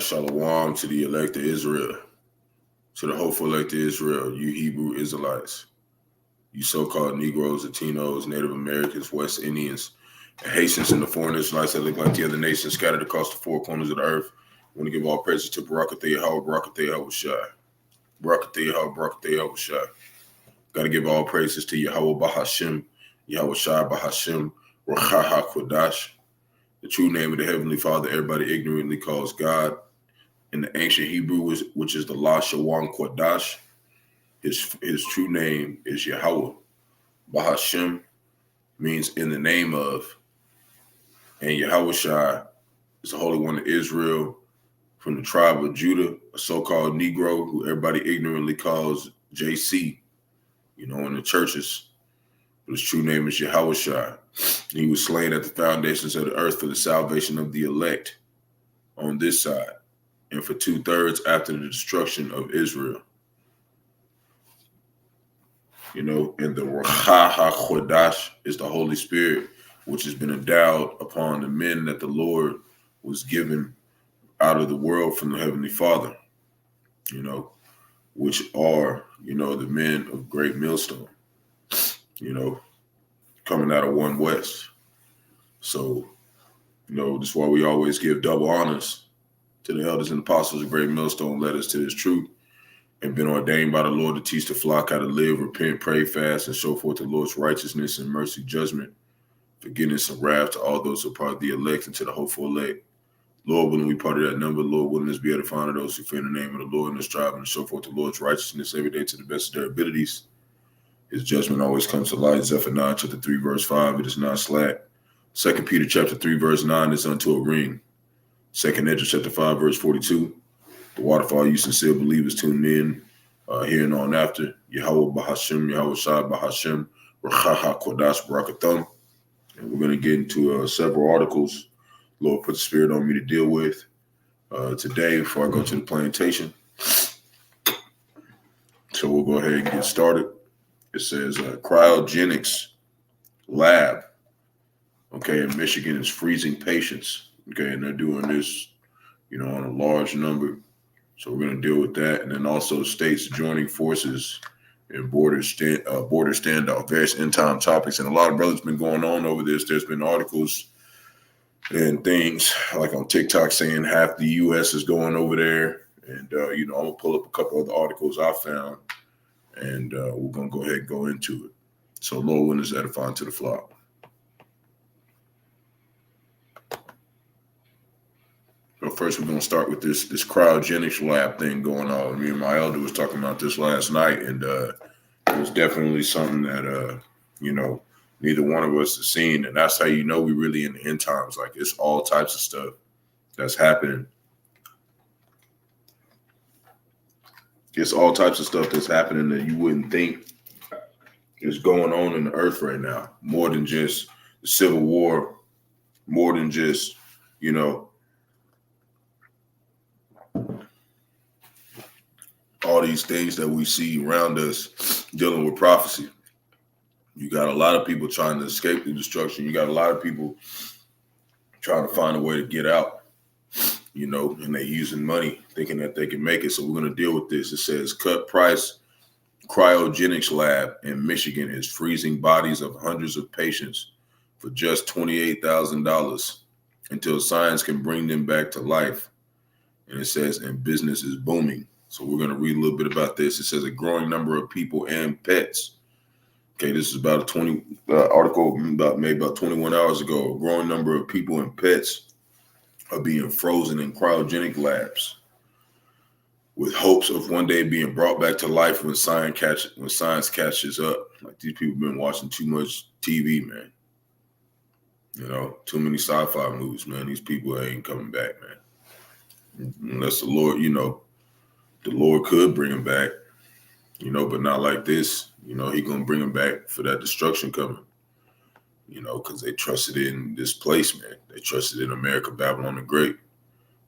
Shalom to the elect of Israel, to the hopeful elect of Israel, you Hebrew Israelites, you so-called Negroes, Latinos, Native Americans, West Indians, and Haitians and the foreign Israelites that look like the other nations scattered across the four corners of the earth. I want to give all praises to Barak, Yahawah, Barak, Yahawashi. Barak, Yahawah, Barak, Yahawashi. Got to give all praises to Yahawah, Bahasham, Yahawashi, Bahasham, Rawchaa, Qadash. The true name of the Heavenly Father, everybody ignorantly calls God. In the ancient Hebrew, which is the Qadash, his true name is Yahawah. Bahasham means in the name of, and Yahawashi is the Holy One of Israel from the tribe of Judah, a so-called Negro who everybody ignorantly calls JC, in the churches. But his true name is Yahawashi. He was slain at the foundations of the earth for the salvation of the elect on this side, and for 2/3 after the destruction of Israel. And the Rawchaa Qadash is the Holy Spirit, which has been endowed upon the men that the Lord was given out of the world from the Heavenly Father, which are, the men of Great Millstone, coming out of One West. So, this is why we always give double honors to the elders and apostles of Great Millstone, led us to this truth, and been ordained by the Lord to teach the flock how to live, repent, pray, fast, and show forth the Lord's righteousness and mercy, judgment, forgiveness, and wrath to all those who are part of the elect and to the hopeful elect. Lord willing, we part of that number. Lord willing, us be edifying of those who fear the name of the Lord and are striving to show forth the Lord's righteousness every day to the best of their abilities. His judgment always comes to light. Zephaniah chapter 3, verse 5, it is not slack. 2 Peter chapter 3, verse 9 is unto a ring. 2 Ezra chapter 5, verse 42. The waterfall, you sincere believers tune in here and on after. Yahawah Bahasham, Yahawashi Bahasham, Rawchaa Qadash, Barak Atham. And we're going to get into several articles Lord put the spirit on me to deal with today before I go to the plantation. So we'll go ahead and get started. It says Cryogenics lab, in Michigan is freezing patients, and they're doing this, on a large number. So we're going to deal with that. And then also states joining forces in border standoff, various end time topics. And a lot of brothers been going on over this. There's been articles and things like on TikTok saying half the U.S. is going over there. And, I'm going to pull up a couple of the articles I found, and we're going to go ahead and go into it. So Lord willing is edifying to the flock. So first, we're going to start with this cryogenics lab thing going on. Me and my elder was talking about this last night, and it was definitely something that, neither one of us has seen. And that's how we really in the end times. Like, it's all types of stuff that's happening. It's all types of stuff that's happening that you wouldn't think is going on in the earth right now. More than just the Civil War, more than just, all these things that we see around us dealing with prophecy. You got a lot of people trying to escape the destruction. You got a lot of people trying to find a way to get out, and they're using money thinking that they can make it. So we're going to deal with this. It says cut price cryogenics lab in Michigan is freezing bodies of hundreds of patients for just $28,000 until science can bring them back to life. And it says, and business is booming. So we're going to read a little bit about this. It says a growing number of people and pets. Okay, this is about a article made about 21 hours ago. A growing number of people and pets are being frozen in cryogenic labs with hopes of one day being brought back to life when science catches up. Like, these people have been watching too much TV, man. Too many sci-fi movies, man. These people ain't coming back, man. Unless the Lord, the Lord could bring them back, but not like this. He going to bring them back for that destruction coming, because they trusted in this place, man. They trusted in America, Babylon the Great.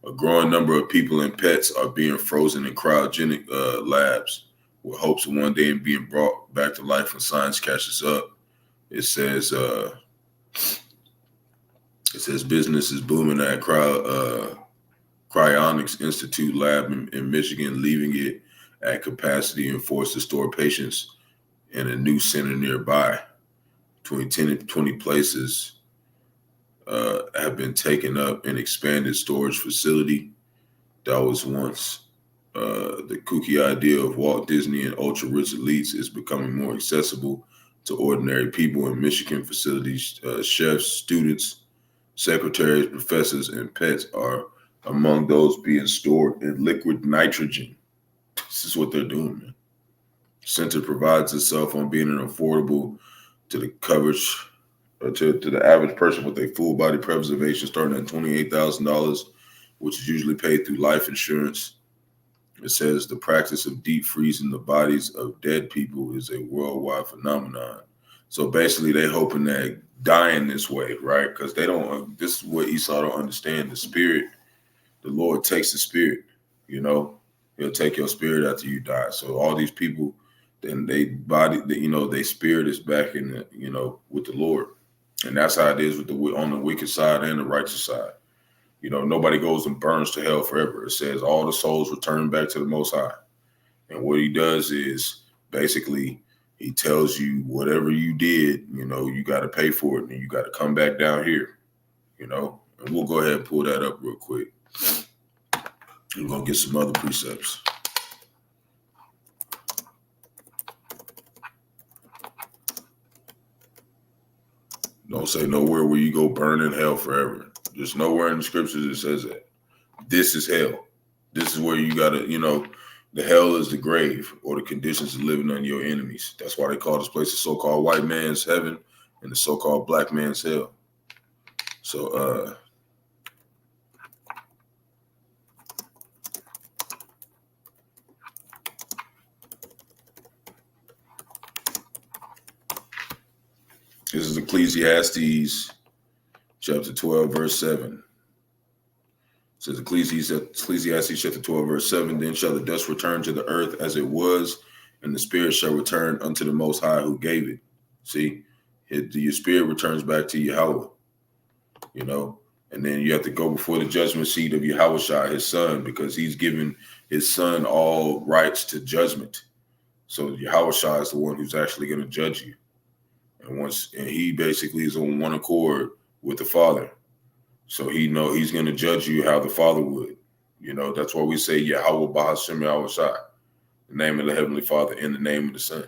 A growing number of people and pets are being frozen in cryogenic labs with hopes of one day being brought back to life when science catches up. It says business is booming at Cryogenics Institute lab in Michigan, leaving it at capacity and forced to store patients in a new center nearby. Between 10 and 20 places have been taken up an expanded storage facility that was once the kooky idea of Walt Disney and ultra-rich elites is becoming more accessible to ordinary people in Michigan facilities. Chefs, students, secretaries, professors, and pets are among those being stored in liquid nitrogen. This is what they're doing, man. Center provides itself on being an affordable to the coverage to the average person with a full body preservation starting at $28,000, which is usually paid through life insurance. It says the practice of deep freezing the bodies of dead people is a worldwide phenomenon. So basically, they're hoping that dying this way, right? Because they don't. This is what Esau don't understand. The spirit, the Lord takes the spirit. You know, He'll take your spirit after you die. So all these people, then they body, their spirit is back in the, with the Lord, and that's how it is with on the wicked side and the righteous side. Nobody goes and burns to hell forever. It says all the souls return back to the Most High. And what He does is basically He tells you whatever you did, you got to pay for it and you got to come back down here, and we'll go ahead and pull that up real quick. We're going to get some other precepts. Don't say nowhere where you go burn in hell forever. There's nowhere in the scriptures that says that. This is hell. This is where you got to, the hell is the grave or the conditions of living under your enemies. That's why they call this place the so-called white man's heaven and the so-called black man's hell. So, this is Ecclesiastes chapter 12, verse 7. It says Ecclesiastes chapter 12, verse 7, then shall the dust return to the earth as it was, and the spirit shall return unto the Most High who gave it. See, your spirit returns back to Yahawah, and then you have to go before the judgment seat of Yahawashi, his son, because he's given his son all rights to judgment. So Yahawashi is the one who's actually going to judge you. And he basically is on one accord with the Father. So he's going to judge you how the Father would. That's why we say Yahawah, Bahasham, Yahawashi, the name of the Heavenly Father in the name of the Son.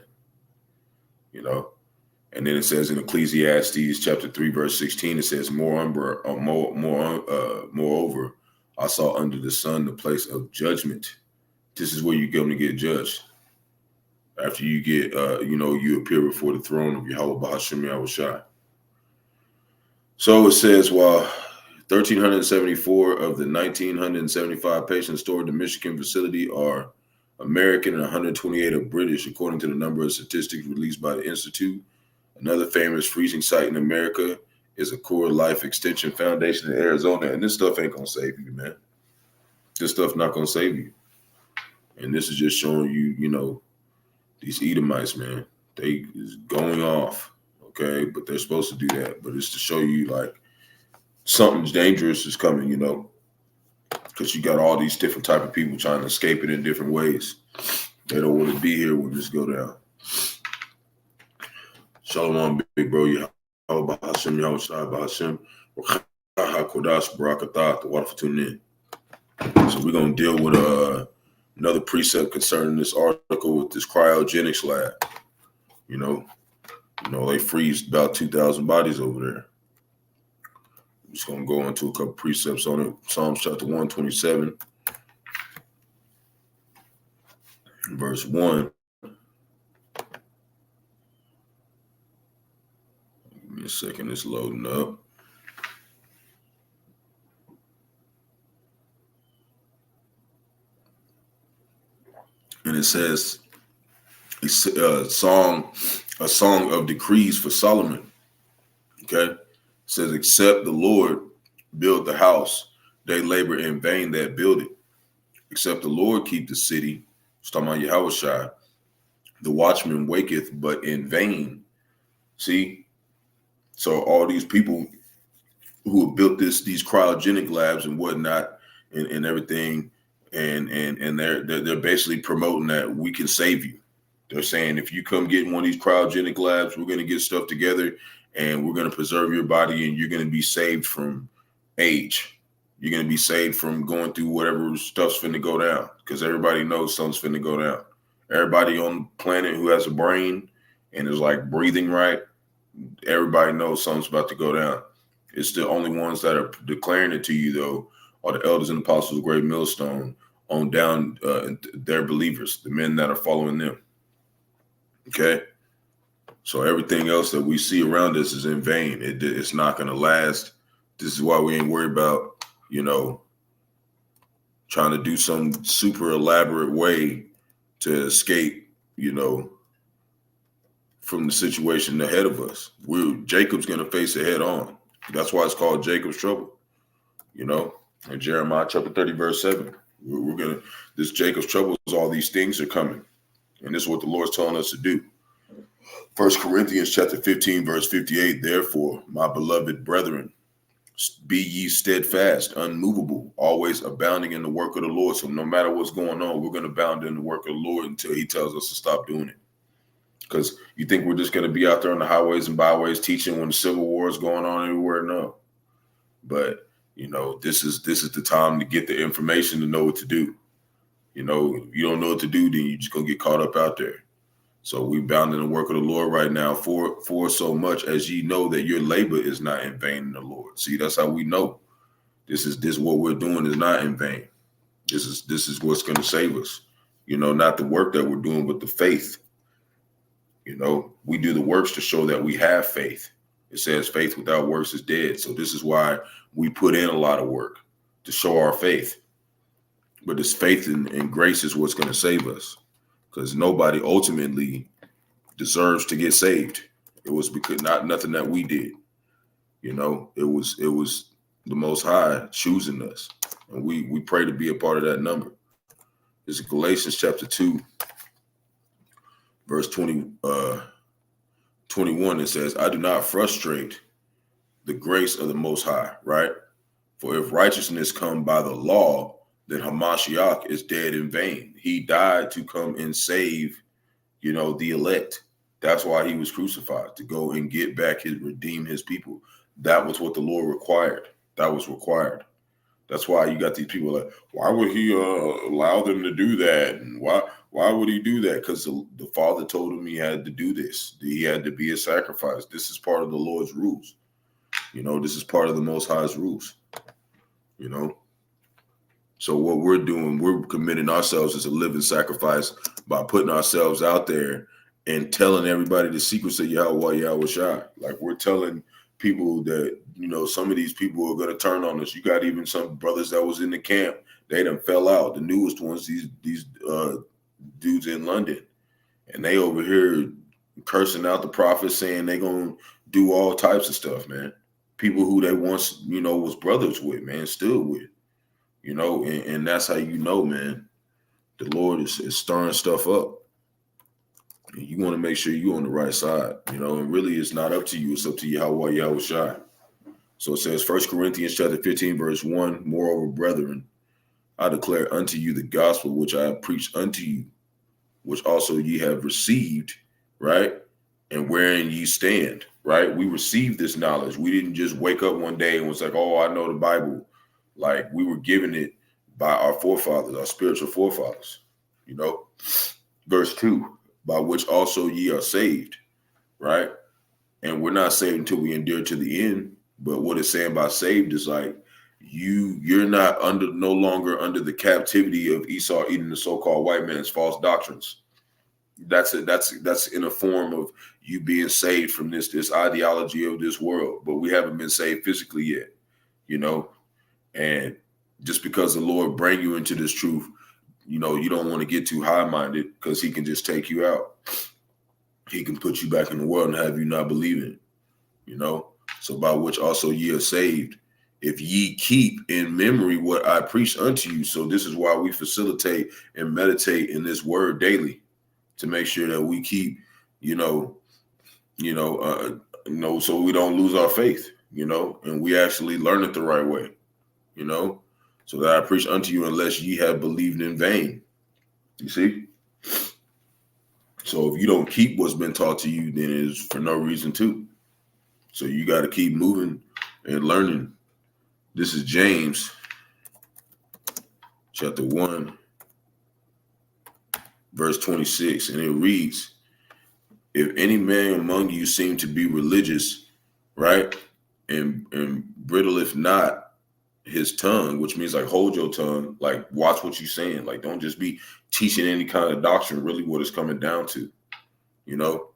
And then it says in Ecclesiastes chapter 3, verse 16, it says, moreover, I saw under the sun the place of judgment. This is where you're going to get judged. After you get, you appear before the throne of Yahawah, Bahasham, Yahawashi. So it says, while 1,374 of the 1,975 patients stored in the Michigan facility are American and 128 are British, according to the number of statistics released by the Institute. Another famous freezing site in America is a Core Life Extension Foundation in Arizona. And this stuff ain't going to save you, man. This stuff not going to save you. And this is just showing you, these Edomites, man, they is going off, okay? But they're supposed to do that. But it's to show you, like, something dangerous is coming, because you got all these different type of people trying to escape it in different ways. They don't want to be here when this go down. Shalom, big bro. Yahawah, Bahasham, Yahawashi, Bahasham, Qadash, Barak, Atham, the water for tuning in. So we're going to deal with another precept concerning this article with this cryogenics lab. They freeze about 2,000 bodies over there. I'm just going to go into a couple precepts on it. Psalms chapter 127, verse 1. Give me a second, it's loading up. And it says a song of decrees for Solomon. Okay. It says, except the Lord build the house, they labor in vain that build it. Except the Lord keep the city, it's talking about Yahawashi, the watchman waketh, but in vain. See? So all these people who have built these cryogenic labs and whatnot, and everything, and they're basically promoting that we can save you. They're saying if you come get in one of these cryogenic labs, we're going to get stuff together and we're going to preserve your body and you're going to be saved from age. You're going to be saved from going through whatever stuff's finna go down, because everybody knows something's finna go down. Everybody on the planet who has a brain and is like breathing right, everybody knows something's about to go down. It's the only ones that are declaring it to you, though, are the elders and apostles of Great Millstone on down. They're believers, the men that are following them. Okay, so everything else that we see around us is in vain. It's not going to last. This is why we ain't worried about, trying to do some super elaborate way to escape, from the situation ahead of us. Jacob's going to face it head on. That's why it's called Jacob's trouble. In Jeremiah chapter 30, verse 7, this Jacob's trouble is all these things are coming. And this is what the Lord's telling us to do. 1 Corinthians chapter 15, verse 58, therefore, my beloved brethren, be ye steadfast, unmovable, always abounding in the work of the Lord. So no matter what's going on, we're going to abound in the work of the Lord until he tells us to stop doing it. Because you think we're just going to be out there on the highways and byways teaching when the civil war is going on everywhere? No. But, this is the time to get the information to know what to do. If you don't know what to do, then you're just going to get caught up out there. So we bound in the work of the Lord right now for so much as ye know that your labor is not in vain in the Lord. See, that's how we know this what we're doing is not in vain. This is what's going to save us. Not the work that we're doing, but the faith. We do the works to show that we have faith. It says faith without works is dead. So this is why we put in a lot of work to show our faith. But this faith and grace is what's going to save us, because nobody ultimately deserves to get saved. It was because nothing that we did. It was the Most High choosing us, and we pray to be a part of that number. It's Galatians chapter 2, verse 21. It says, I do not frustrate the grace of the Most High, right? For if righteousness come by the law, then Hamashiach is dead in vain. He died to come and save, the elect. That's why he was crucified, to go and get back redeem his people. That was what the Lord required. That was required. That's why you got these people like, why would he allow them to do that? And why would he do that? Because the Father told him he had to do this. He had to be a sacrifice. This is part of the Lord's rules. This is part of the Most High's rules. So what we're doing, we're committing ourselves as a living sacrifice by putting ourselves out there and telling everybody the secrets of Yahawah, Yahawashi. Like, we're telling people that, some of these people are going to turn on us. You got even some brothers that was in the camp. They done fell out. The newest ones, these dudes in London. And they over here cursing out the prophets, saying they going to do all types of stuff, man. People who they once, was brothers with, man, still with. And that's how man, the Lord is stirring stuff up. And you want to make sure you're on the right side, and really it's not up to you. It's up to Yahawah, Yahawashi. So it says 1 Corinthians chapter 15, verse 1, moreover, brethren, I declare unto you the gospel which I have preached unto you, which also ye have received, right? And wherein ye stand, right? We received this knowledge. We didn't just wake up one day and was like, oh, I know the Bible. Like, we were given it by our forefathers, our spiritual forefathers, Verse 2, by which also ye are saved, right? And we're not saved until we endure to the end. But what it's saying by saved is like, you're not no longer under the captivity of Esau eating the so-called white man's false doctrines. That's in a form of you being saved from this ideology of this world. But we haven't been saved physically yet, And just because the Lord bring you into this truth, you don't want to get too high-minded, because he can just take you out. He can put you back in the world and have you not believe it, So by which also ye are saved, if ye keep in memory what I preach unto you. So this is why we facilitate and meditate in this word daily, to make sure that we keep, so we don't lose our faith, and we actually learn it the right way. so that I preach unto you unless ye have believed in vain. You see? So if you don't keep what's been taught to you, then it is for no reason to. So you got to keep moving and learning. This is James chapter 1, verse 26, and it reads, if any man among you seem to be religious, right, and bridleth not his tongue, which means like hold your tongue, like watch what you're saying, like don't just be teaching any kind of doctrine, really what it's coming down to, you know,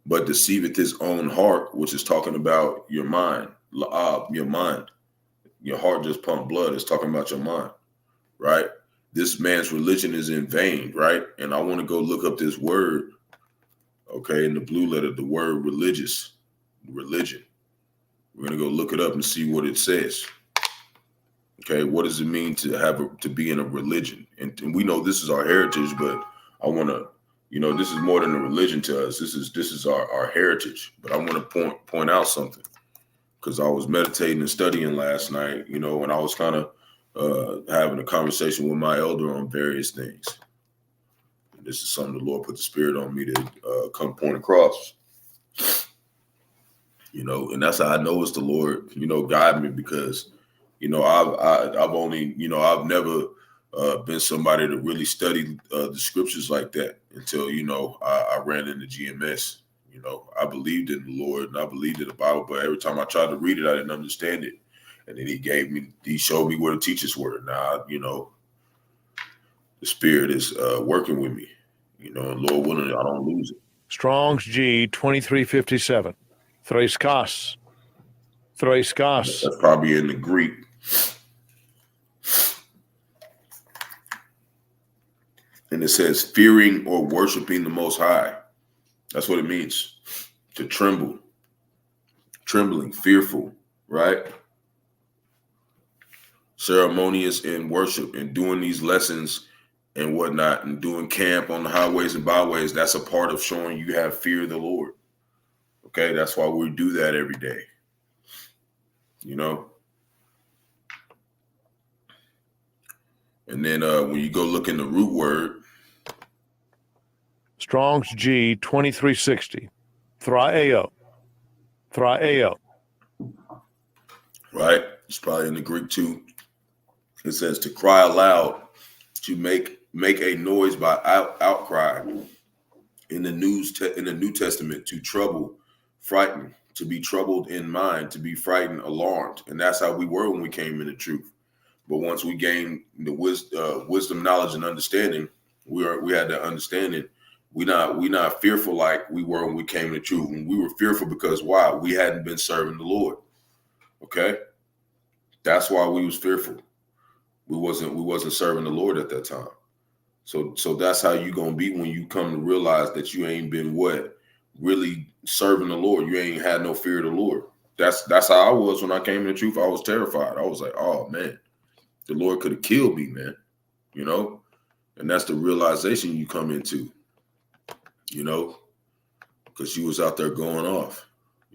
but deceiveth his own heart, which is talking about your mind, your mind, your heart just pump blood, is talking about your mind, right? This man's religion is in vain, right? And I want to go look up this word, okay, in the blue letter, the word religion. We're going to go look it up and see what it says. Okay, what does it mean to be in a religion? And we know this is our heritage, but I want to, you know, this is more than a religion to us. This is our heritage. But I want to point out something, because I was meditating and studying last night, you know, and I was kind of having a conversation with my elder on various things. And this is something the Lord put the spirit on me to come point across. You know, and that's how I know it's the Lord, you know, guide me, because you know, I've only, you know, I've never been somebody to really study the scriptures like that until, you know, I ran into GMS. You know, I believed in the Lord and I believed in the Bible, but every time I tried to read it, I didn't understand it. And then he showed me where the teachers were. Now, you know, the Spirit is working with me, you know, and Lord willing, I don't lose it. Strong's G 2357. Threiskas. That's probably in the Greek. And it says fearing or worshiping the Most High. That's what it means. To tremble. Trembling, fearful, right? Ceremonious in worship and doing these lessons and whatnot and doing camp on the highways and byways. That's a part of showing you have fear of the Lord. Okay, that's why we do that every day. You know? And then when you go look in the root word, Strong's G 2360. Thraeo. Right? It's probably in the Greek too. It says to cry aloud, to make a noise by outcry. In the New Testament, to trouble, frighten, to be troubled in mind, to be frightened, alarmed. And that's how we were when we came into truth. But once we gained the wisdom, knowledge, and understanding, we had that understanding. We not fearful like we were when we came to truth. And we were fearful because why? We hadn't been serving the Lord. Okay, that's why we was fearful. We wasn't serving the Lord at that time. So that's how you gonna be when you come to realize that you ain't been really serving the Lord. You ain't had no fear of the Lord. That's how I was when I came into truth. I was terrified. I was like, oh man, the Lord could have killed me, man. You know, and that's the realization you come into. You know, because you was out there going off.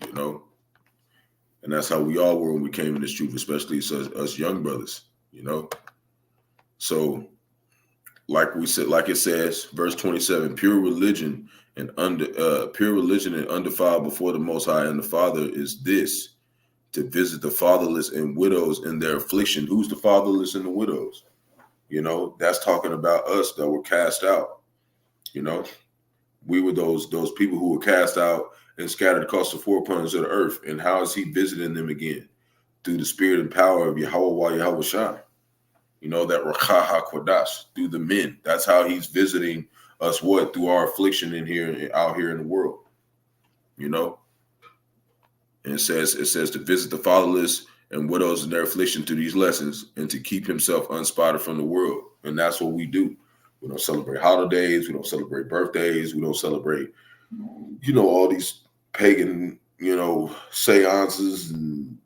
You know, and that's how we all were when we came in this truth, especially us young brothers. You know, so. Like we said, like it says, verse 27, pure religion and undefiled before the Most High and the Father is this, to visit the fatherless and widows in their affliction. Who's the fatherless and the widows? You know, that's talking about us that were cast out. You know, we were those people who were cast out and scattered across the four corners of the earth. And how is he visiting them again? Through the spirit and power of Yahawah, Yahawashi. You know, that Rawchaa Qadash, through the men. That's how he's visiting us, through our affliction out here in the world. You know? And it says to visit the fatherless and widows in their affliction through these lessons and to keep himself unspotted from the world. And that's what we do. We don't celebrate holidays. We don't celebrate birthdays. We don't celebrate, you know, all these pagan, you know, seances and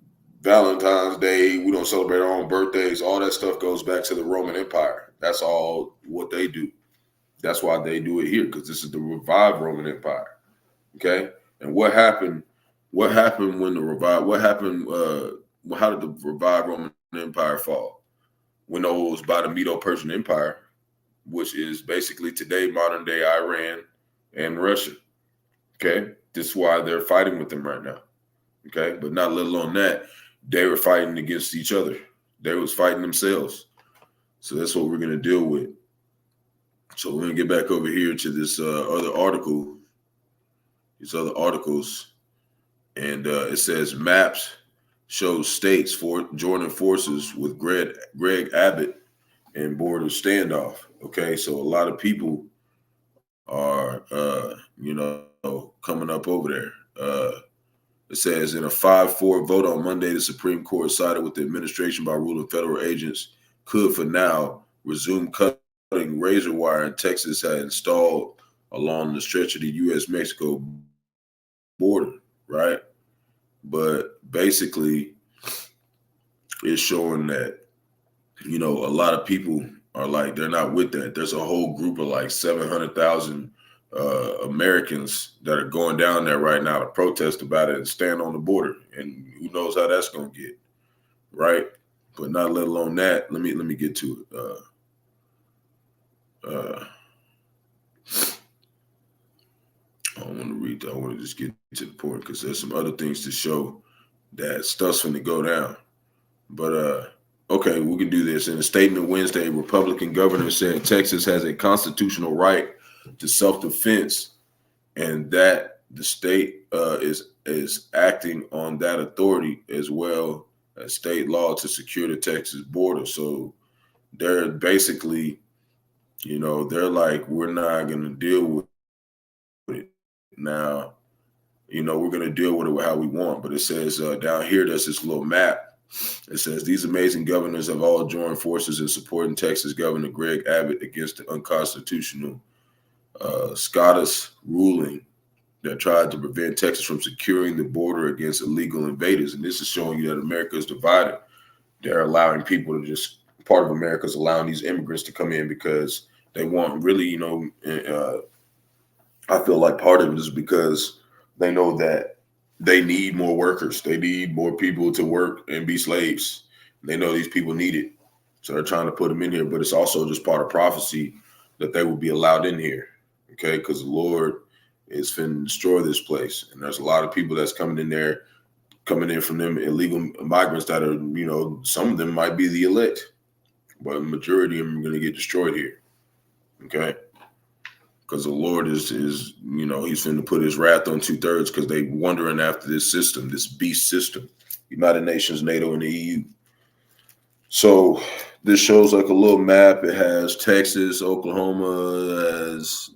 Valentine's Day. We don't celebrate our own birthdays. All that stuff goes back to the Roman Empire. That's all what they do. That's why they do it here, because this is the revived Roman Empire. Okay? And what happened when the revived, how did the revived Roman Empire fall? when it was by the Medo-Persian Empire, which is basically today modern day Iran and Russia. Okay, this is why they're fighting with them right now. Okay, but not let alone that, they were fighting against each other. They was fighting themselves. So that's what we're gonna deal with. So we're gonna get back over here to this other article, these other articles, and it says maps shows states for joining forces with Greg Abbott and border standoff. Okay, so a lot of people are coming up over there. It says in a 5-4 vote on Monday, the Supreme Court sided with the administration by ruling federal agents could, for now, resume cutting razor wire in Texas had installed along the stretch of the U.S.-Mexico border, right? But basically, it's showing that, a lot of people are like, they're not with that. There's a whole group of like 700,000 Americans that are going down there right now to protest about it and stand on the border. And who knows how that's going to get, right? But not let alone that. Let me get to it. I don't want to read that. I want to just get to the point because there's some other things to show that stuff's going to go down. But okay, we can do this. In a statement Wednesday, a Republican governor said Texas has a constitutional right to self-defense, and that the state is acting on that authority as well as state law to secure the Texas border. So they're basically, they're like, we're not going to deal with it now. We're going to deal with it how we want. But it says down here, there's this little map. It says these amazing governors have all joined forces in supporting Texas Governor Greg Abbott against the unconstitutional Qadash ruling that tried to prevent Texas from securing the border against illegal invaders. And this is showing you that America is divided. They're allowing people to just, part of America is allowing these immigrants to come in because they want really, I feel like part of it is because they know that they need more workers. They need more people to work and be slaves. They know these people need it. So they're trying to put them in here, but it's also just part of prophecy that they will be allowed in here. Okay, because the Lord is finna destroy this place. And there's a lot of people that's coming in there, coming in from them illegal migrants that are, some of them might be the elect, but the majority of them are going to get destroyed here. Okay, because the Lord is he's finna put his wrath on 2/3 because they wandering after this system, this beast system, United Nations, NATO, and the EU. So this shows like a little map. It has Texas, Oklahoma, has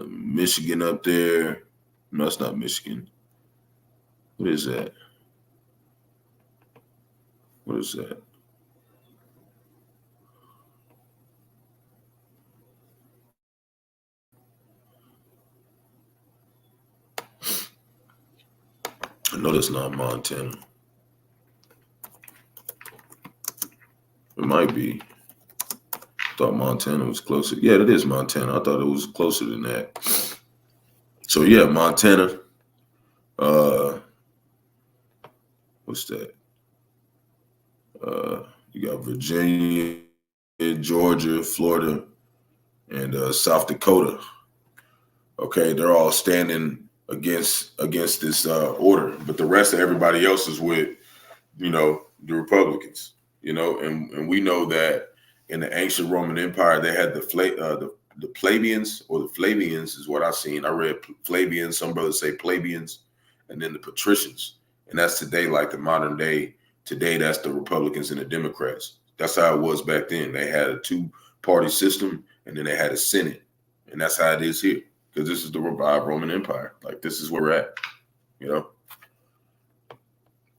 Michigan up there. No, it's not Michigan. What is that? What is that? I know that's not Montana. It might be. I thought Montana was closer. Yeah, it is Montana. I thought it was closer than that. So yeah, Montana. What's that? You got Virginia, Georgia, Florida, and South Dakota. Okay, they're all standing against this order, but the rest of everybody else is with, the Republicans. And we know that in the ancient Roman Empire, they had the plebeians, or the Flavians is what I've seen. I read Flavians, some brothers say plebeians, and then the patricians. And that's today, like the modern day. Today, that's the Republicans and the Democrats. That's how it was back then. They had a 2-party system, and then they had a Senate. And that's how it is here. Because this is the revived Roman Empire. Like, this is where we're at,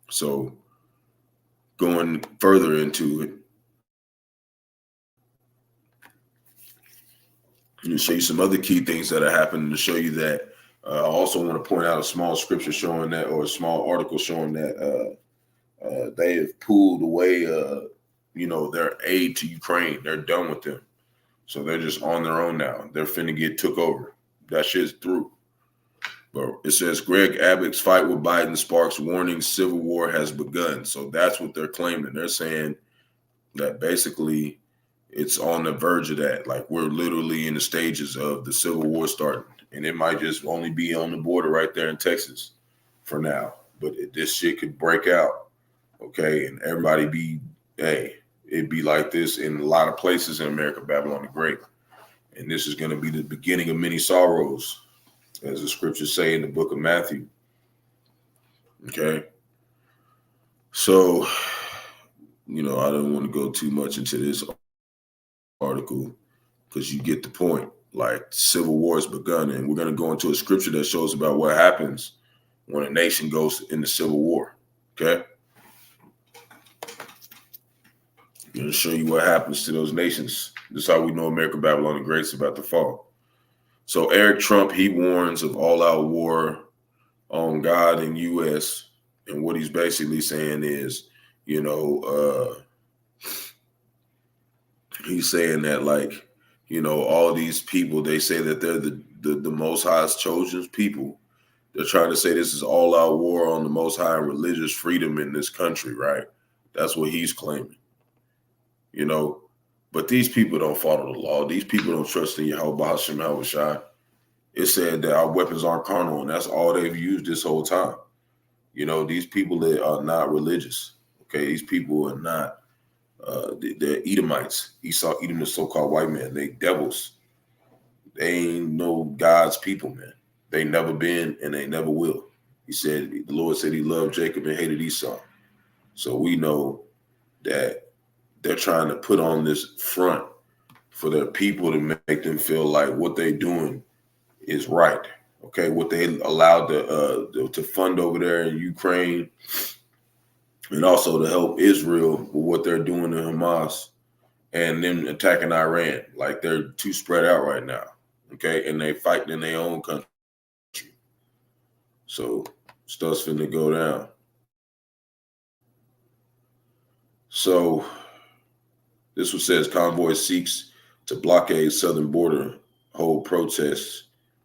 So going further into it, I'm show you some other key things that are happening to show you that. I also want to point out a small scripture showing that, or a small article showing that they have pulled away, their aid to Ukraine. They're done with them. So they're just on their own now. They're finna get took over. That shit's through. But it says Greg Abbott's fight with Biden sparks warning civil war has begun. So that's what they're claiming. They're saying that basically it's on the verge of that. Like we're literally in the stages of the civil war starting. And it might just only be on the border right there in Texas for now. But this shit could break out. Okay. And everybody it'd be like this in a lot of places in America, Babylon the Great. And this is going to be the beginning of many sorrows, as the scriptures say in the book of Matthew. Okay. So, I don't want to go too much into this article because you get the point. Like civil war has begun, and we're going to go into a scripture that shows about what happens when a nation goes into civil war. Okay. I'm going to show you what happens to those nations. This is how we know America, Babylon the Great is about to fall. So Eric Trump, he warns of all-out war on God and U.S. And what he's basically saying is, he's saying that all these people, they say that they're the Most High's chosen people. They're trying to say this is all-out war on the Most High and religious freedom in this country, right? That's what he's claiming. But these people don't follow the law. These people don't trust in Yahawah, Bahasham, Yahawashi. It said that our weapons aren't carnal, and that's all they've used this whole time. These people that are not religious. Okay, these people are not. They're Edomites. Edom, the so-called white man. They devils. They ain't no God's people, man. They never been, and they never will. The Lord said he loved Jacob and hated Esau. So we know that they're trying to put on this front for their people to make them feel like what they're doing is right. Okay, what they allowed to fund over there in Ukraine, and also to help Israel with what they're doing to Hamas and them attacking Iran. Like they're too spread out right now. Okay, and they fighting in their own country. So stuff's finna go down. So this one says convoy seeks to blockade southern border, hold protests.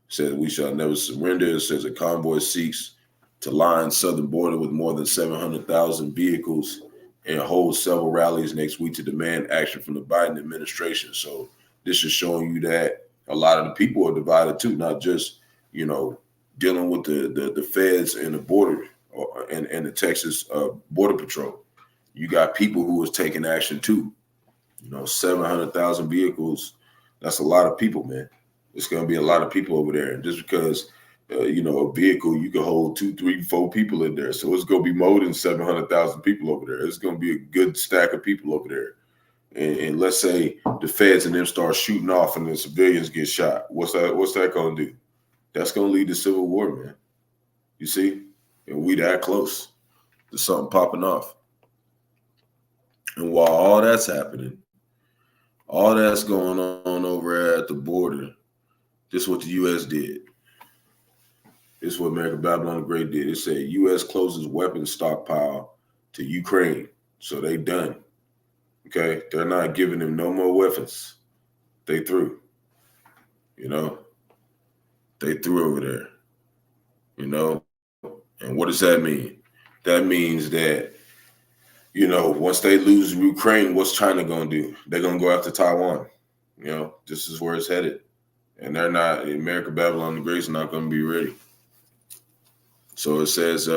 Says we shall never surrender. It says a convoy seeks to line southern border with more than 700,000 vehicles and hold several rallies next week to demand action from the Biden administration. So this is showing you that a lot of the people are divided too, not just, dealing with the feds and the border and the Texas Border Patrol. You got people who is taking action too. 700,000 vehicles, that's a lot of people, man. It's going to be a lot of people over there. And just because, a vehicle, you can hold 2, 3, 4 people in there. So it's going to be more than 700,000 people over there. It's going to be a good stack of people over there. And let's say the feds and them start shooting off and the civilians get shot. What's that going to do? That's going to lead to civil war, man. You see? And we that close to something popping off. And while all that's happening, all that's going on over at the border, this is what the U.S. did. This is what America, Babylon the Great did. It said U.S. closes weapons stockpile to Ukraine. So they done. Okay? They're not giving them no more weapons. They threw. They threw over there. And what does that mean? That means that, once they lose Ukraine, what's China going to do? They're going to go after Taiwan. This is where it's headed. And they're not, America, Babylon the Great is not going to be ready. So it says,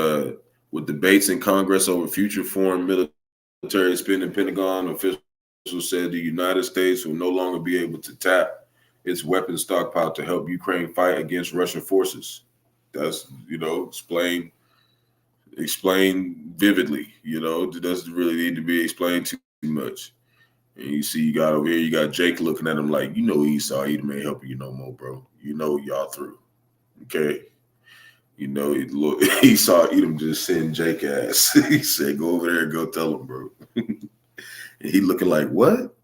with debates in Congress over future foreign military spending, Pentagon officials said the United States will no longer be able to tap its weapons stockpile to help Ukraine fight against Russian forces. That's, explain vividly. It doesn't really need to be explained too much. And you see, you got over here, you got Jake looking at him like, Esau, Edom ain't helping you no more, bro. Y'all through. Okay. He saw Edom just send Jake ass. He said, go over there and go tell him, bro. And he looking like, what?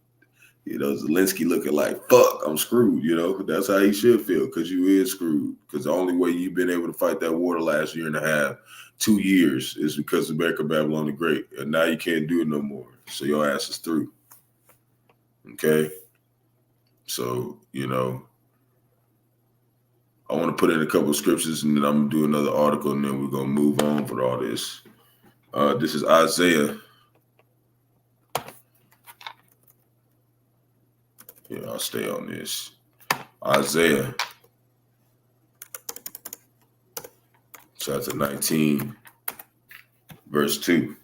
Zelensky looking like, fuck, I'm screwed. That's how he should feel, because you is screwed. Because the only way you've been able to fight that war the last year and a half, 2 years, is because of America, Babylon the Great. And now you can't do it no more. So your ass is through. Okay? So, want to put in a couple of scriptures, and then I'm going to do another article, and then we're going to move on with all this. This is Isaiah. Yeah, I'll stay on this. Isaiah chapter 19, verse 2.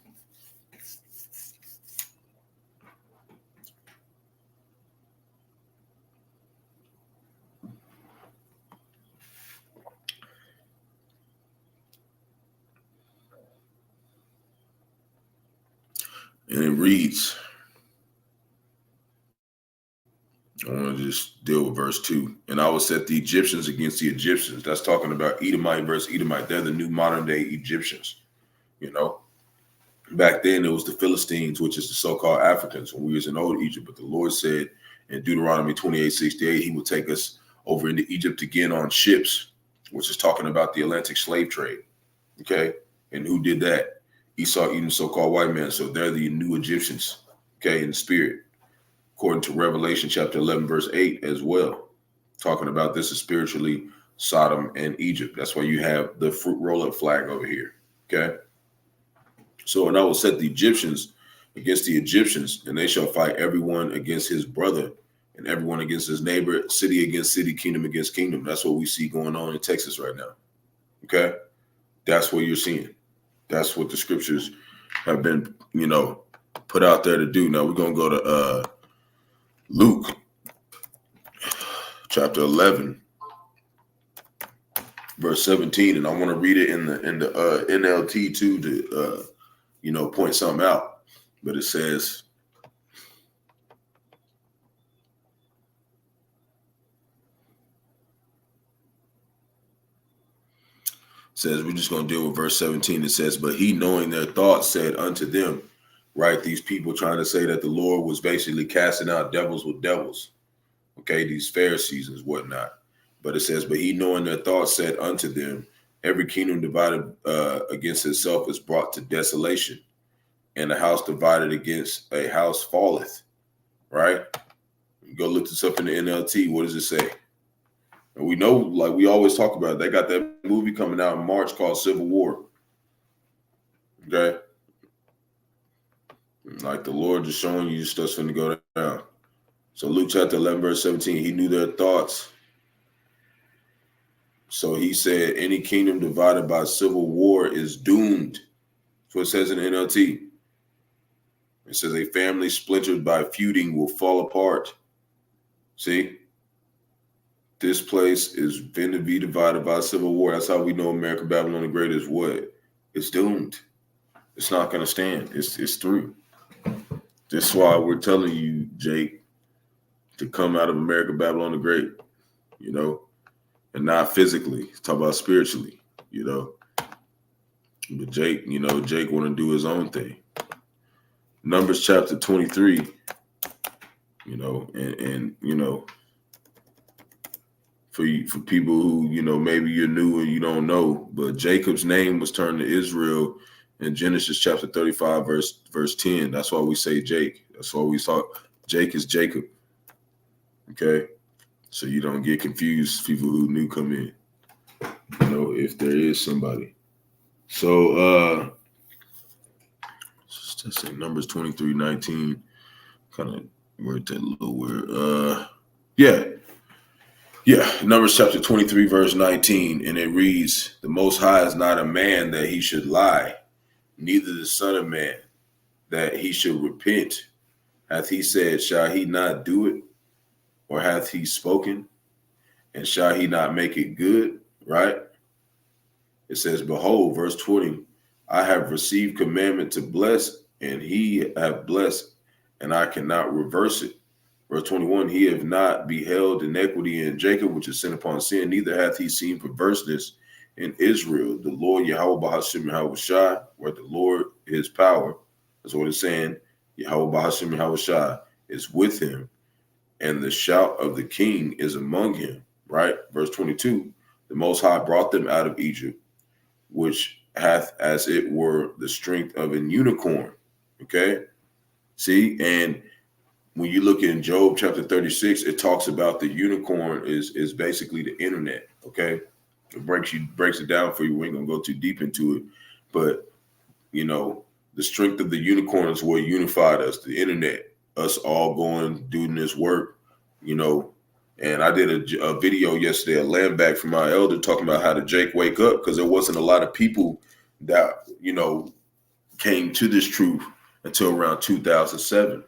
And it reads, I want to just deal with verse 2. And I will set the Egyptians against the Egyptians. That's talking about Edomite versus Edomite. They're the new modern day Egyptians. You know, back then it was the Philistines, which is the so-called Africans when we was in old Egypt. But the Lord said in Deuteronomy 28:68, he will take us over into Egypt again on ships, which is talking about the Atlantic slave trade. Okay. And who did that? Esau, Edom, so-called white man. So they're the new Egyptians, okay, in the spirit, according to Revelation chapter 11, verse 8 as well. Talking about this is spiritually Sodom and Egypt. That's why you have the fruit roll-up flag over here, okay? So, and I will set the Egyptians against the Egyptians, and they shall fight everyone against his brother and everyone against his neighbor, city against city, kingdom against kingdom. That's what we see going on in Texas right now, okay? That's what you're seeing. That's what the scriptures have been, you know, put out there to do. Now we're going to go to Luke chapter 11, verse 17. And I want to read it in the NLT too to, you know, point something out. But it says, we're just going to deal with verse 17. It says, but he, knowing their thoughts, said unto them, right? These people trying to say that the Lord was basically casting out devils with devils. Okay, these Pharisees and whatnot. But it says, but he, knowing their thoughts, said unto them, every kingdom divided against itself is brought to desolation, and a house divided against a house falleth. Right? Go look this up in the NLT. What does it say? And we know, like we always talk about, they got that movie coming out in March called Civil War. Okay? Like the Lord just showing you stuff's going to go down. So Luke chapter 11, verse 17, he knew their thoughts. So he said, any kingdom divided by civil war is doomed. That's what it says in the NLT. It says a family splintered by feuding will fall apart. See? This place is going to be divided by civil war. That's how we know America, Babylon the Great is what? It's doomed. It's not going to stand. It's through. This is why we're telling you, Jake, to come out of America, Babylon the Great, you know, and not physically. Talk about spiritually, you know. But Jake, you know, Jake want to do his own thing. Numbers chapter 23, you know, and you know, for people who, you know, maybe you're new and you don't know, but Jacob's name was turned to Israel in Genesis chapter 35, verse 10. That's why we say Jake. That's why we talk. Jake is Jacob. Okay. So you don't get confused, people who new come in, you know, if there is somebody. So let's say Numbers 23:19, kind of word that a little weird. Yeah, Numbers chapter 23, verse 19, and it reads, the Most High is not a man that he should lie, neither the Son of Man that he should repent. Hath he said, shall he not do it? Or hath he spoken, and shall he not make it good? Right? It says, behold, verse 20, I have received commandment to bless, and he hath blessed, and I cannot reverse it. Verse 21, he hath not beheld iniquity in Jacob, which is sin upon sin, neither hath he seen perverseness in Israel. The Lord Yahawah, Bahasham, Yahawashi, where the Lord is power. That's what it's saying. Yahawah, Bahasham, Yahawashi is with him, and the shout of the king is among him. Right? Verse 22, the Most High brought them out of Egypt, which hath as it were the strength of an unicorn. Okay? See, and when you look in Job chapter 36, it talks about the unicorn is basically the internet. Okay. It breaks it down for you. We ain't gonna go too deep into it, but you know, the strength of the unicorn is what unified us. The internet, us all going doing this work, you know. And I did a video yesterday, a land back from my elder, talking about how to Jake wake up, because there wasn't a lot of people that came to this truth until around 2007,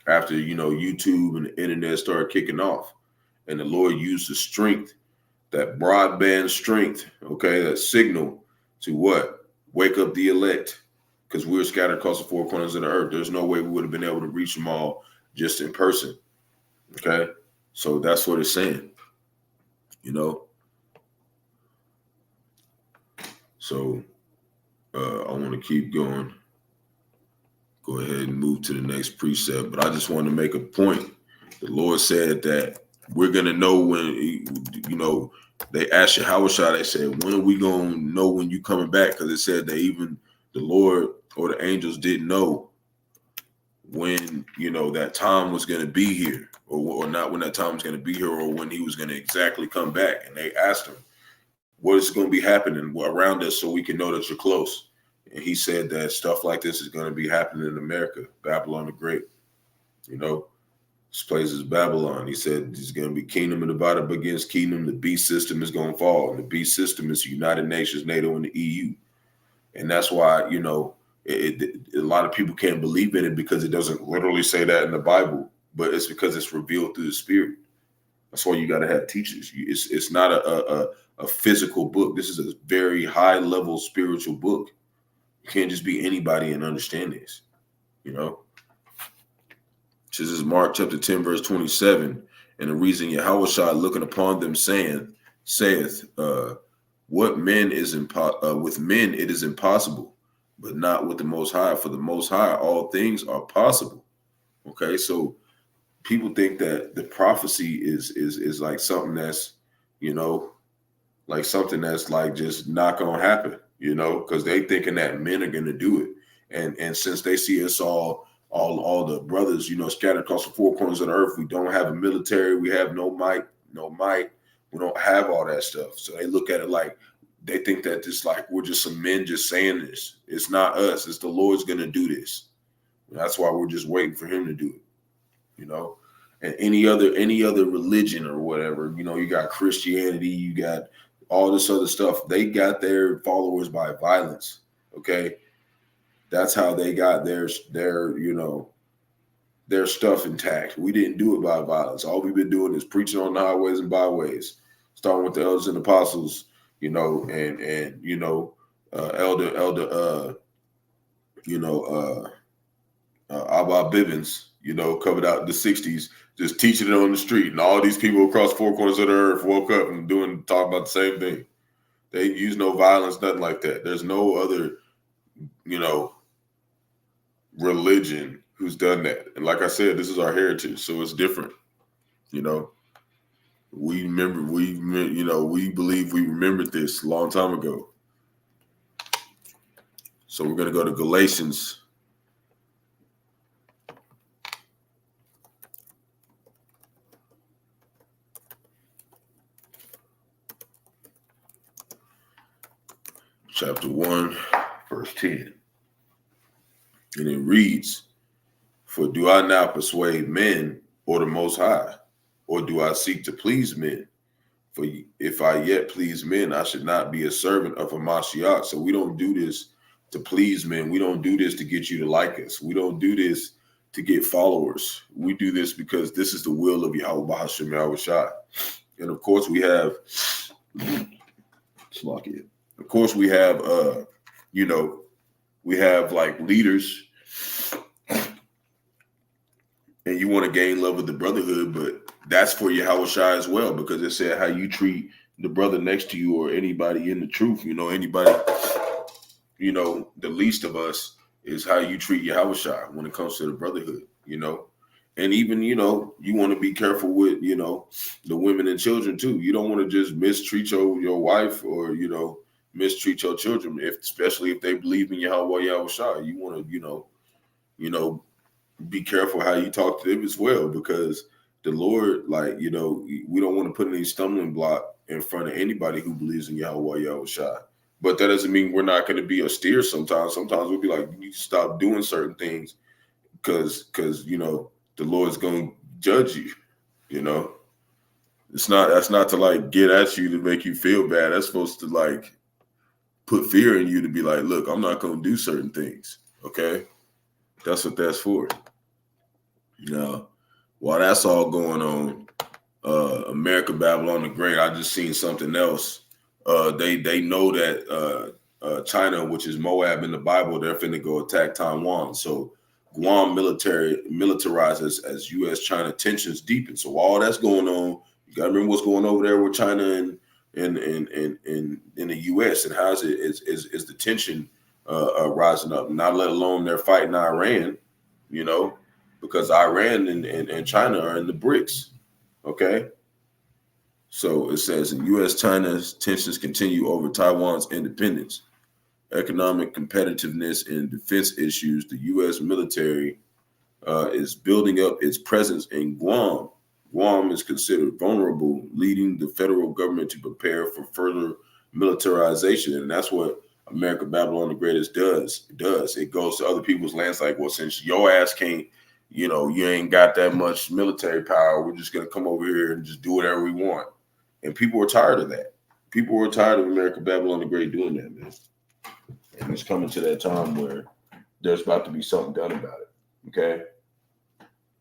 after YouTube and the internet started kicking off, and the Lord used the strength, that broadband strength, that signal, to what? Wake up the elect, because we're scattered across the four corners of the earth. There's no way we would have been able to reach them all just in person. Okay, so that's what it's saying. So I want to keep going. Go ahead and move to the next precept, but I just want to make a point. The Lord said that we're gonna know when, they asked Yahawashi, they said, when are we gonna know when you coming back? Because it said that even the Lord or the angels didn't know when, that time was gonna be here, or not when that time was gonna be here, or when he was gonna exactly come back. And they asked him, what is going to be happening around us so we can know that you're close? And he said that stuff like this is going to be happening in America, Babylon the Great. This place is Babylon. He said there's going to be kingdom divided against kingdom. The beast system is going to fall. And the beast system is the United Nations, NATO, and the EU. And that's why, a lot of people can't believe in it, because it doesn't literally say that in the Bible, but it's because it's revealed through the Spirit. That's why you got to have teachers. It's not a physical book. This is a very high level spiritual book. You can't just be anybody and understand this, This is Mark chapter 10, verse 27. And the reason Yahawashi looking upon them saith, what men is with men it is impossible, but not with the Most High. For the Most High, all things are possible. Okay, so people think that the prophecy is like something that's, like something that's like just not gonna happen, because they thinking that men are gonna do it. And since they see us all the brothers, scattered across the four corners of the earth, we don't have a military, we have no might, we don't have all that stuff. So they look at it like, they think that this, like, we're just some men just saying this. It's not us, it's the Lord's gonna do this. That's why we're just waiting for him to do it, And any other religion or whatever, you got Christianity, you got all this other stuff. They got their followers by violence. Okay, that's how they got their stuff intact. We didn't do it by violence. All we've been doing is preaching on the highways and byways, starting with the elders and apostles, and Abba Bivens, covered out in the 60s, just teaching it on the street. And all these people across four corners of the earth woke up and talking about the same thing. They use no violence, nothing like that. There's no other, religion who's done that. And like I said, this is our heritage, so it's different. We believe we remembered this a long time ago. So we're going to go to Galatians chapter 1, verse 10. And it reads, for do I now persuade men or the Most High, or do I seek to please men? For if I yet please men, I should not be a servant of a Mashiach. So we don't do this to please men. We don't do this to get you to like us. We don't do this to get followers. We do this because this is the will of Yahawah, Bahasham, Yahawashi. And of course we have, of course we have, we have like leaders, and you want to gain love of the brotherhood, but that's for Yahawashi as well, because it said how you treat the brother next to you or anybody in the truth, anybody, the least of us is how you treat Yahawashi when it comes to the brotherhood, and even, you want to be careful with, the women and children too. You don't want to just mistreat your wife or, mistreat your children, especially if they believe in Yahawah, Yahawashi. You want to, be careful how you talk to them as well, because the Lord, like, we don't want to put any stumbling block in front of anybody who believes in Yahawah, Yahawashi. But that doesn't mean we're not going to be austere sometimes. Sometimes we'll be like, you need to stop doing certain things because the Lord's going to judge you, That's not to like get at you to make you feel bad. That's supposed to like put fear in you to be like, look, I'm not going to do certain things. Okay. That's what that's for. Now, while that's all going on, America, Babylon the Great, I just seen something else. They know that China, which is Moab in the Bible, they're finna go attack Taiwan. So Guam militarizes as U.S.-China tensions deepen. So while that's going on, you gotta remember what's going over there with China and in the U.S. and how is the tension rising up? Not let alone they're fighting Iran, because Iran and China are in the BRICS. Okay. So it says in U.S.-China's tensions continue over Taiwan's independence, economic competitiveness, and defense issues. The U.S. military is building up its presence in Guam. Guam is considered vulnerable, leading the federal government to prepare for further militarization. And that's what America, Babylon the Greatest does. It goes to other people's lands like, well, since your ass can't, you ain't got that much military power, we're just going to come over here and just do whatever we want. And people are tired of that. People are tired of America, Babylon the Great doing that, man. And it's coming to that time where there's about to be something done about it. Okay?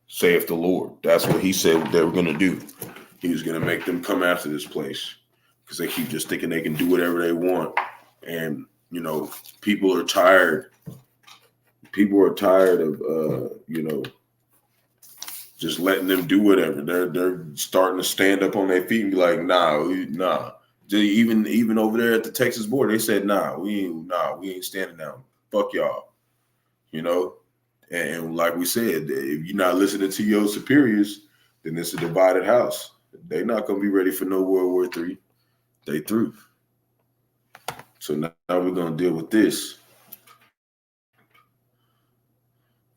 Saith the Lord. That's what he said they were going to do. He was going to make them come after this place because they keep just thinking they can do whatever they want. And, people are tired. People are tired of, just letting them do whatever. They're starting to stand up on their feet and be like, nah. Even over there at the Texas border, they said, we ain't standing down. Fuck y'all. And like we said, if you're not listening to your superiors, then it's a divided house. They're not gonna be ready for no World War III. They through. So now we're gonna deal with this.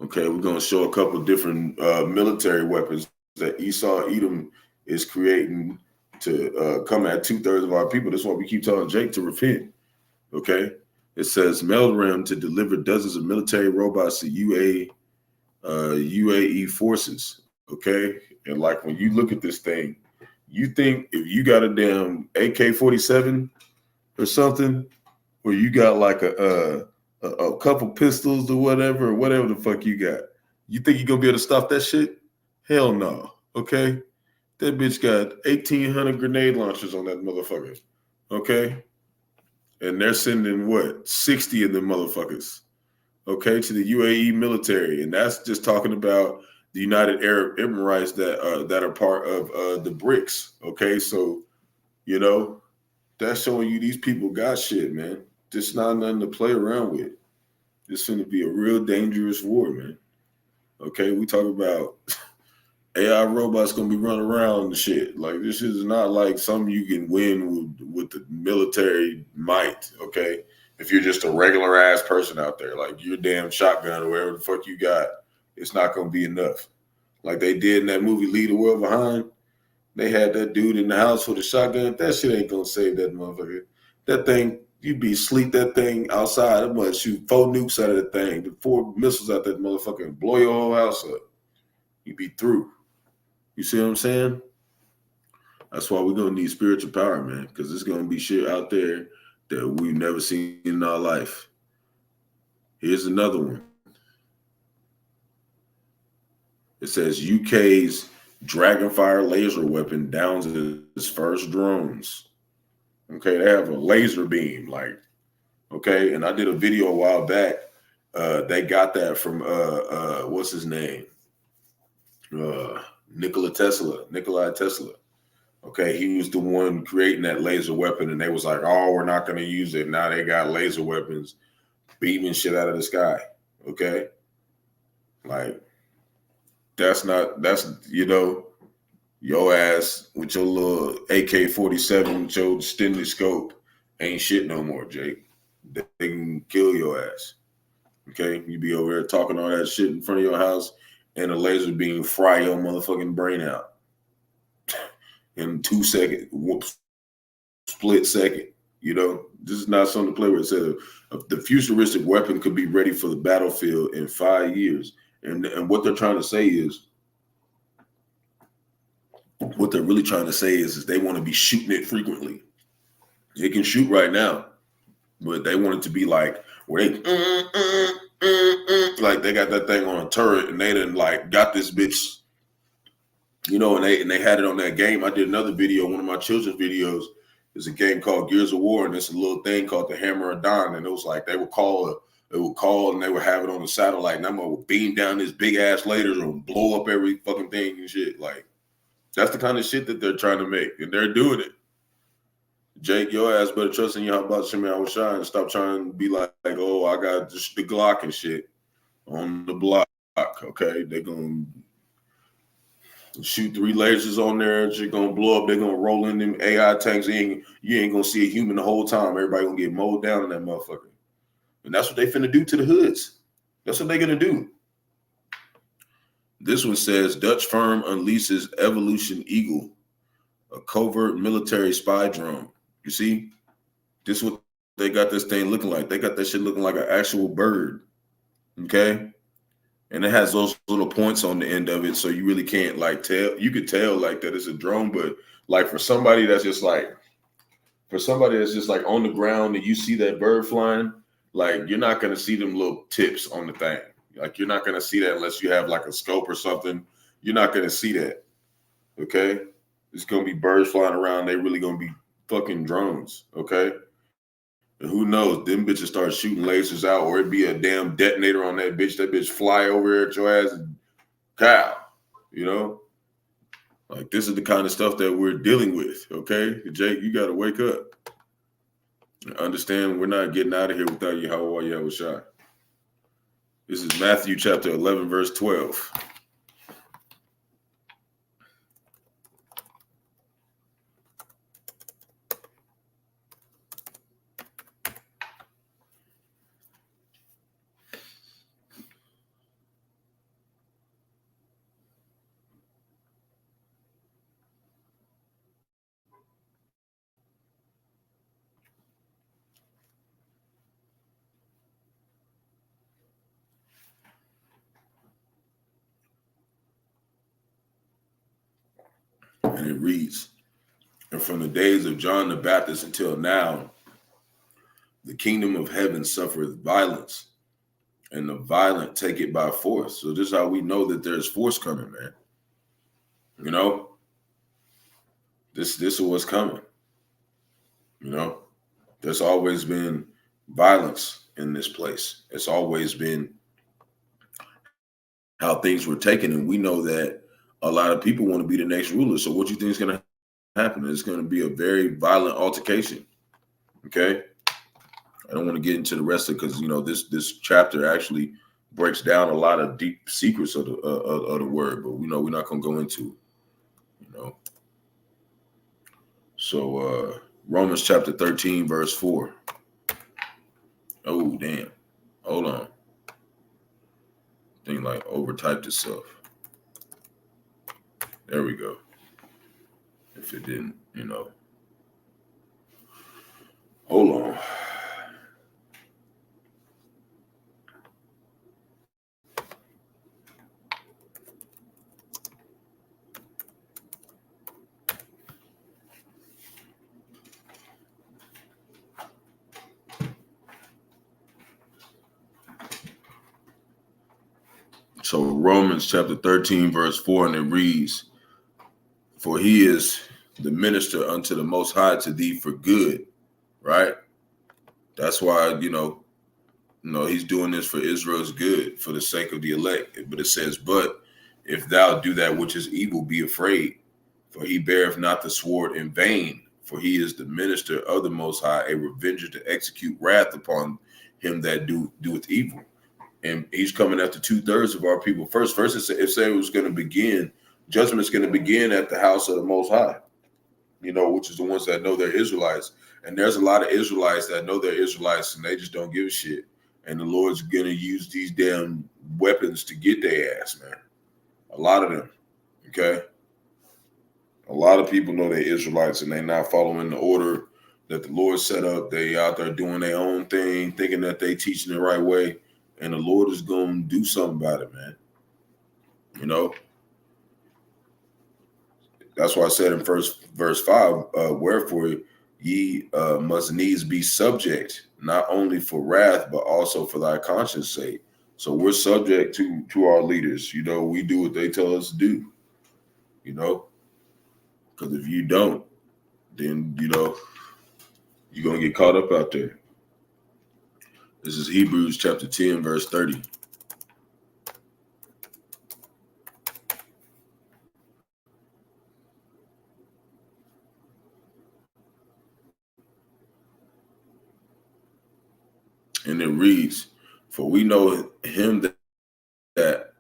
Okay, we're going to show a couple of different military weapons that Esau Edom is creating to come at 2/3 of our people. That's why we keep telling Jake to repent. Okay, it says Melram to deliver dozens of military robots to UAE forces. Okay, and like when you look at this thing, you think if you got a damn AK-47 or something, or you got like a couple pistols or whatever the fuck you got, you think you're gonna be able to stop that shit? Hell no. Okay, that bitch got 1,800 grenade launchers on that motherfucker. Okay, and they're sending 60 of them motherfuckers. Okay, to the UAE military, and that's just talking about the United Arab Emirates that are part of the BRICS. Okay, so that's showing you these people got shit, man. This not nothing to play around with. It's going to be a real dangerous war, man. Okay, we talk about AI robots going to be running around and shit. Like, this is not like something you can win with the military might, okay? If you're just a regular ass person out there, like your damn shotgun or whatever the fuck you got, it's not going to be enough. Like they did in that movie Leave the World Behind. They had that dude in the house with a shotgun. That shit ain't going to save that motherfucker. That thing, you'd be sleep that thing outside. I'm going to shoot 4 nukes out of that thing, 4 missiles out that motherfucker and blow your whole house up. You'd be through. You see what I'm saying? That's why we're going to need spiritual power, man, because there's going to be shit out there that we've never seen in our life. Here's another one. It says UK's Dragonfire laser weapon downs its first drones. Okay, they have a laser beam, okay, and I did a video a while back. They got that from what's his name? Nikola Tesla. Okay, he was the one creating that laser weapon, and they was like, "Oh, we're not going to use it." Now they got laser weapons beaming shit out of the sky. Okay, that's your ass with your little AK-47 with your extended scope ain't shit no more, Jake. They can kill your ass. Okay, you be over there talking all that shit in front of your house, and a laser beam fry your motherfucking brain out. in 2 seconds, split second. This is not something to play with. It said the futuristic weapon could be ready for the battlefield in 5 years. And what they're trying to say is, what they're really trying to say is they want to be shooting it frequently. It can shoot right now, but they want it to be like where they like they got that thing on a turret and they done like got this bitch, and they had it on that game. I did another video, one of my children's videos. There's a game called Gears of War, and it's a little thing called the Hammer of Dawn, and it was like they would call and they would have it on the satellite, and I'm gonna beam down this big ass lasers and blow up every fucking thing and shit. Like that's the kind of shit that they're trying to make, and they're doing it. Jake, your ass better trust in Bahasham Yahawashi and stop trying to be like, oh, I got just the Glock and shit on the block. Okay, they're gonna shoot 3 lasers on there. Shit gonna blow up. They're gonna roll in them AI tanks. You ain't gonna see a human the whole time. Everybody gonna get mowed down in that motherfucker. And that's what they finna do to the hoods. That's what they're gonna do. This one says Dutch firm unleashes Evolution Eagle, a covert military spy drone. You see, this is what they got this thing looking like. They got that shit looking like an actual bird. Okay. And it has those little points on the end of it. So you really can't like tell. You could tell like that it's a drone, but like for somebody that's just like on the ground and you see that bird flying, like you're not going to see them little tips on the thing. Like you're not going to see that unless you have like a scope or something. You're not going to see that. Okay. It's going to be birds flying around. They really going to be fucking drones. Okay. And who knows? Them bitches start shooting lasers out, or it'd be a damn detonator on that bitch. That bitch fly over here at your ass and cow. Like this is the kind of stuff that we're dealing with. Okay, Jake, you got to wake up. Understand? We're not getting out of here without Yahawah Yahawashi. This is Matthew chapter 11, verse 12. And it reads, and from the days of John the Baptist until now, the kingdom of heaven suffereth violence, and the violent take it by force. So this is how we know that there's force coming, man. This is what's coming. There's always been violence in this place. It's always been how things were taken, and we know that a lot of people want to be the next ruler. So what do you think is going to happen? It's going to be a very violent altercation. Okay, I don't want to get into the rest of it because this chapter actually breaks down a lot of deep secrets of the word, but we're not going to go into it. So Romans chapter 13 verse 4. Oh damn! Hold on. Thing like overtyped itself. There we go. If it didn't, hold on. So Romans chapter 13 verse 4, and it reads, for he is the minister unto the Most High to thee for good, right? That's why, he's doing this for Israel's good, for the sake of the elect. But it says, but if thou do that which is evil, be afraid, for he beareth not the sword in vain, for he is the minister of the Most High, a revenger to execute wrath upon him that doeth evil. And he's coming after 2/3 of our people first. First, it said it was going to begin, judgment's going to begin at the house of the Most High, which is the ones that know they're Israelites. And there's a lot of Israelites that know they're Israelites and they just don't give a shit. And the Lord's going to use these damn weapons to get their ass, man. A lot of them. Okay. A lot of people know they're Israelites and they're not following the order that the Lord set up. They out there doing their own thing, thinking that they teaching the right way, and the Lord is going to do something about it, man. You know, that's why I said in verse 5, wherefore ye must needs be subject, not only for wrath, but also for thy conscience sake. So we're subject to our leaders. You know, we do what they tell us to do, you know, because if you don't, then, you know, you're going to get caught up out there. This is Hebrews chapter 10, verse 30. And it reads, For we know him that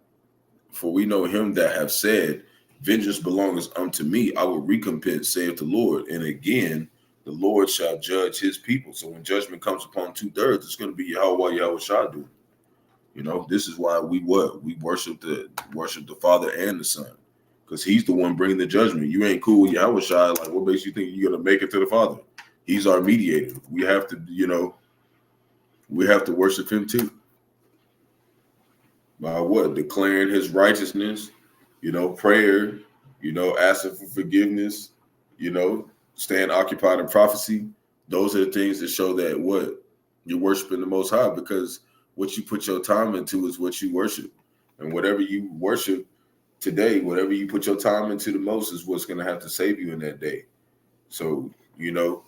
have said, vengeance belongs unto me, I will recompense, saith the Lord. And again, the Lord shall judge his people. So when judgment comes upon 2/3, it's going to be Yahawah, Yahawashi doing. You know, this is why we worship the Father and the Son, because he's the one bringing the judgment. You ain't cool with Yahawashi. Like, what makes you think you're going to make it to the Father? He's our mediator. We have to, you know, we have to worship him too. By what? Declaring his righteousness, you know, prayer, you know, asking for forgiveness, you know, staying occupied in prophecy. Those are the things that show that what? You're worshiping the Most High, because what you put your time into is what you worship. And whatever you worship today, whatever you put your time into the most is what's going to have to save you in that day. So, you know,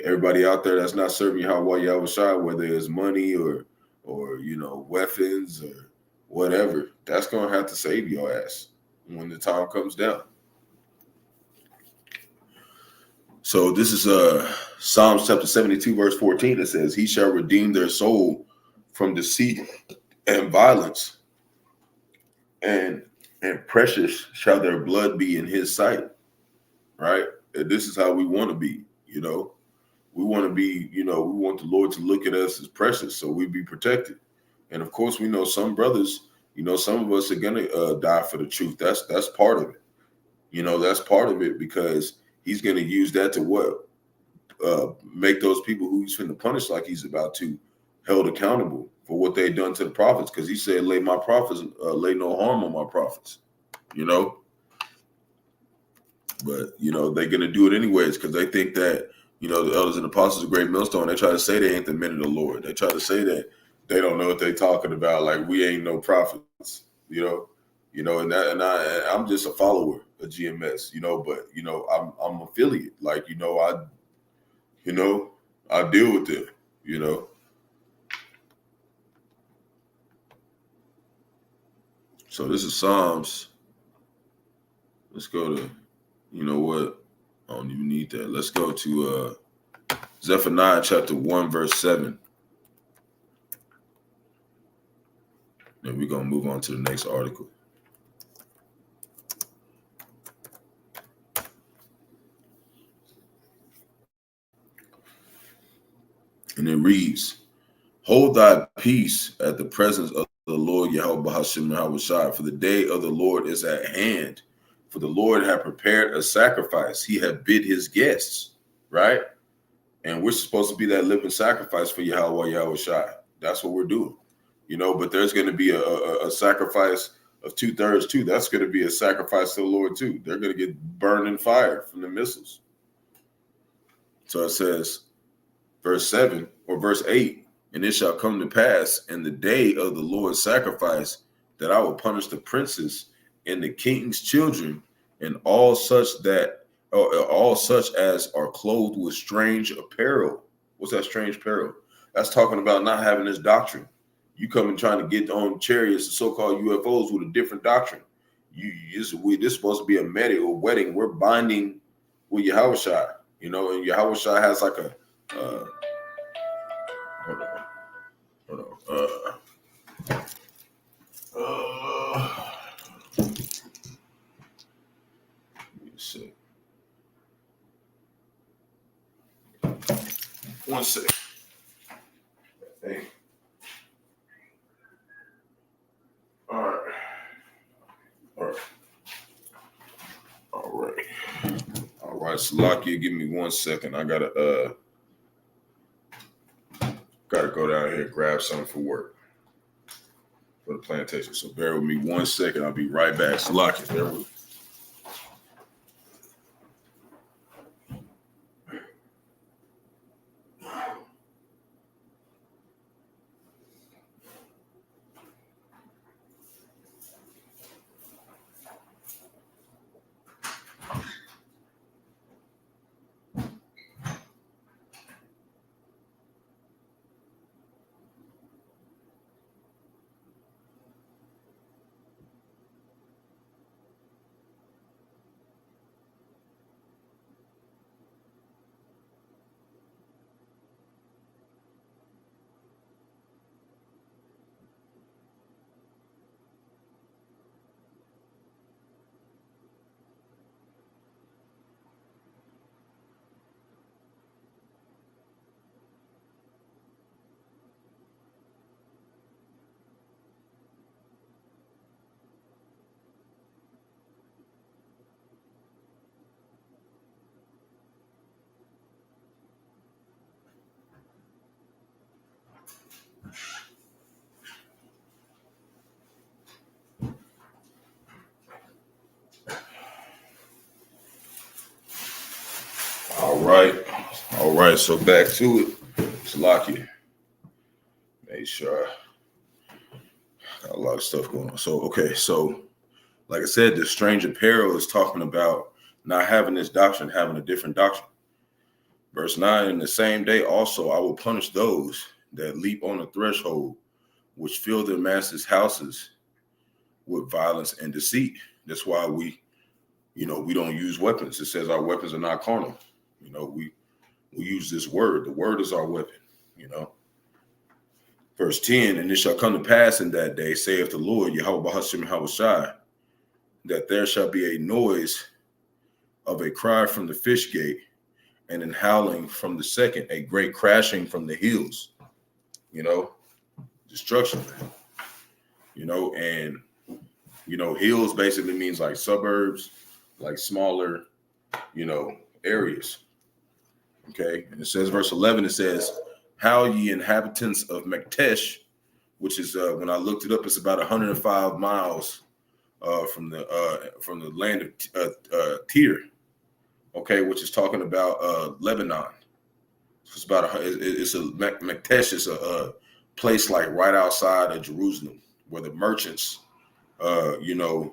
everybody out there that's not serving Yahawah, Yahawashi, whether it's money or you know, weapons or whatever, that's gonna have to save your ass when the time comes down. So this is Psalms chapter 72, verse 14. It says, He shall redeem their soul from deceit and violence, and precious shall their blood be in his sight. Right? And this is how we want to be, you know. We want to be, you know, we want the Lord to look at us as precious, so we be protected. And of course, we know some brothers, you know, some of us are gonna die for the truth. That's part of it. You know, that's part of it, because he's gonna use that to what? Make those people who he's finna punish, like he's about to, held accountable for what they done to the prophets. Because he said, lay no harm on my prophets. You know, but you know they're gonna do it anyways, because they think that, you know, the elders and apostles of great millstone, they try to say they ain't the men of the Lord. They try to say that they don't know what they're talking about, like we ain't no prophets, you know, and I'm just a follower of GMS, you know, but you know, I'm affiliate, like, you know, I deal with them, you know. So this is Psalms. Let's go to, you know what? I don't even need that. Let's go to Zephaniah chapter 1, verse 7. And we're going to move on to the next article. And it reads, Hold thy peace at the presence of the Lord Yahweh Bahasham Yahawashi, for the day of the Lord is at hand. For the Lord hath prepared a sacrifice. He hath bid his guests, right? And we're supposed to be that living sacrifice for Yahawah Yahawashi. That's what we're doing, you know. But there's going to be a sacrifice of 2/3 too. That's going to be a sacrifice to the Lord too. They're going to get burned in fire from the missiles. So it says, verse 7 or verse 8, and it shall come to pass in the day of the Lord's sacrifice that I will punish the princes and the king's children and all such as are clothed with strange apparel. What's that strange apparel? That's talking about not having this doctrine. You come and trying to get on chariots and so-called UFOs with a different doctrine. This is supposed to be a medical wedding. We're binding with Yahawashi, you know, and Yahawashi has like a hold on. Let me see. 1 second. Hey. All right. right, Salakia, give me 1 second. I gotta go down here and grab something for work for the plantation. So bear with me 1 second. I'll be right back. Salakia, bear with me. All right. So back to it. Salakia. Make sure I got a lot of stuff going on. So, okay. So, like I said, the strange apparel is talking about not having this doctrine, having a different doctrine. Verse 9, in the same day also I will punish those that leap on the threshold, which fill their masters' houses with violence and deceit. That's why we don't use weapons. It says our weapons are not carnal. We use this word. The word is our weapon, Verse 10, and it shall come to pass in that day, saith the Lord, Yahawah, Bahasham, Yahawashi, that there shall be a noise of a cry from the fish gate, and an howling from the second, a great crashing from the hills, destruction, and hills basically means like suburbs, like smaller, areas. Okay. And it says, verse 11, it says, "Howl ye inhabitants of Maktesh," which is when I looked it up, it's about 105 miles from the land of Tyre. Okay, which is talking about Lebanon. It's about Maktesh is a place like right outside of Jerusalem where the merchants, were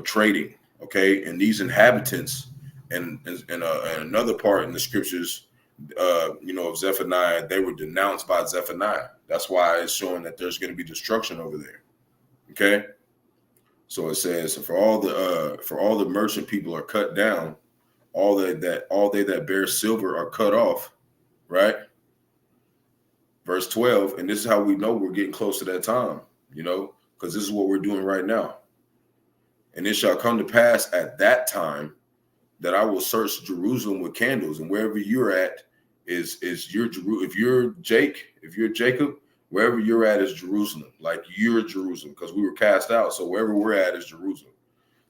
trading. Okay, and these inhabitants, and another part in the scriptures, of Zephaniah, they were denounced by Zephaniah. That's why it's showing that there's going to be destruction over there. Okay, so it says, for all the merchant people are cut down. All they that bear silver are cut off, right? Verse 12, and this is how we know we're getting close to that time, because this is what we're doing right now. And it shall come to pass at that time that I will search Jerusalem with candles, and wherever you're at is your Jerusalem. If you're Jacob, wherever you're at is Jerusalem, like you're Jerusalem, because we were cast out. So wherever we're at is Jerusalem.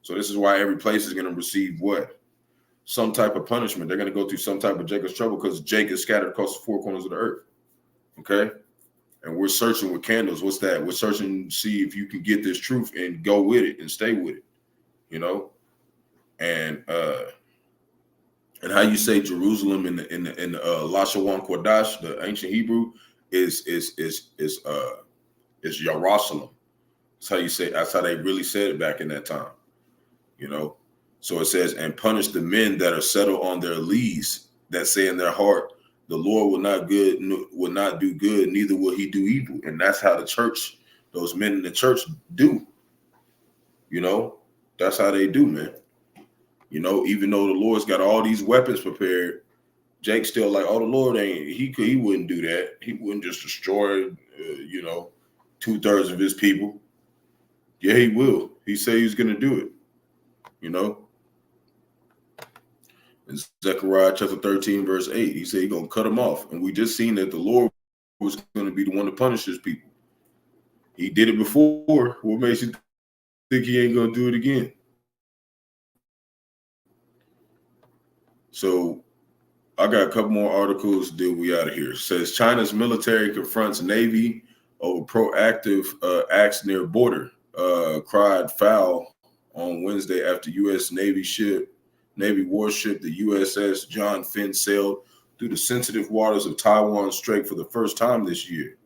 So this is why every place is going to receive what? Some type of punishment. They're going to go through some type of Jacob's trouble because Jacob is scattered across the four corners of the earth. Okay. And we're searching with candles. What's that? We're searching to see if you can get this truth and go with it and stay with it, and how you say Jerusalem in the Lashawan Qadash, the ancient Hebrew, is Yahawashi. That's how you say. That's how they really said it back in that time, So it says, and punish the men that are settled on their lees, that say in their heart, the Lord will not do good, neither will he do evil. And that's how the church, those men in the church do. That's how they do, man. Even though the Lord's got all these weapons prepared, Jake's still like, oh, the Lord he wouldn't do that. He wouldn't just destroy, 2/3 of his people. Yeah, he will. He said he's going to do it, In Zechariah chapter 13, verse 8, he said he's going to cut them off. And we just seen that the Lord was going to be the one to punish his people. He did it before. What makes you think he ain't going to do it again? So I got a couple more articles. Then we out of here. It says China's military confronts Navy over proactive acts near border. Cried foul on Wednesday after U.S. Navy warship, the USS John Finn, sailed through the sensitive waters of Taiwan Strait for the first time this year.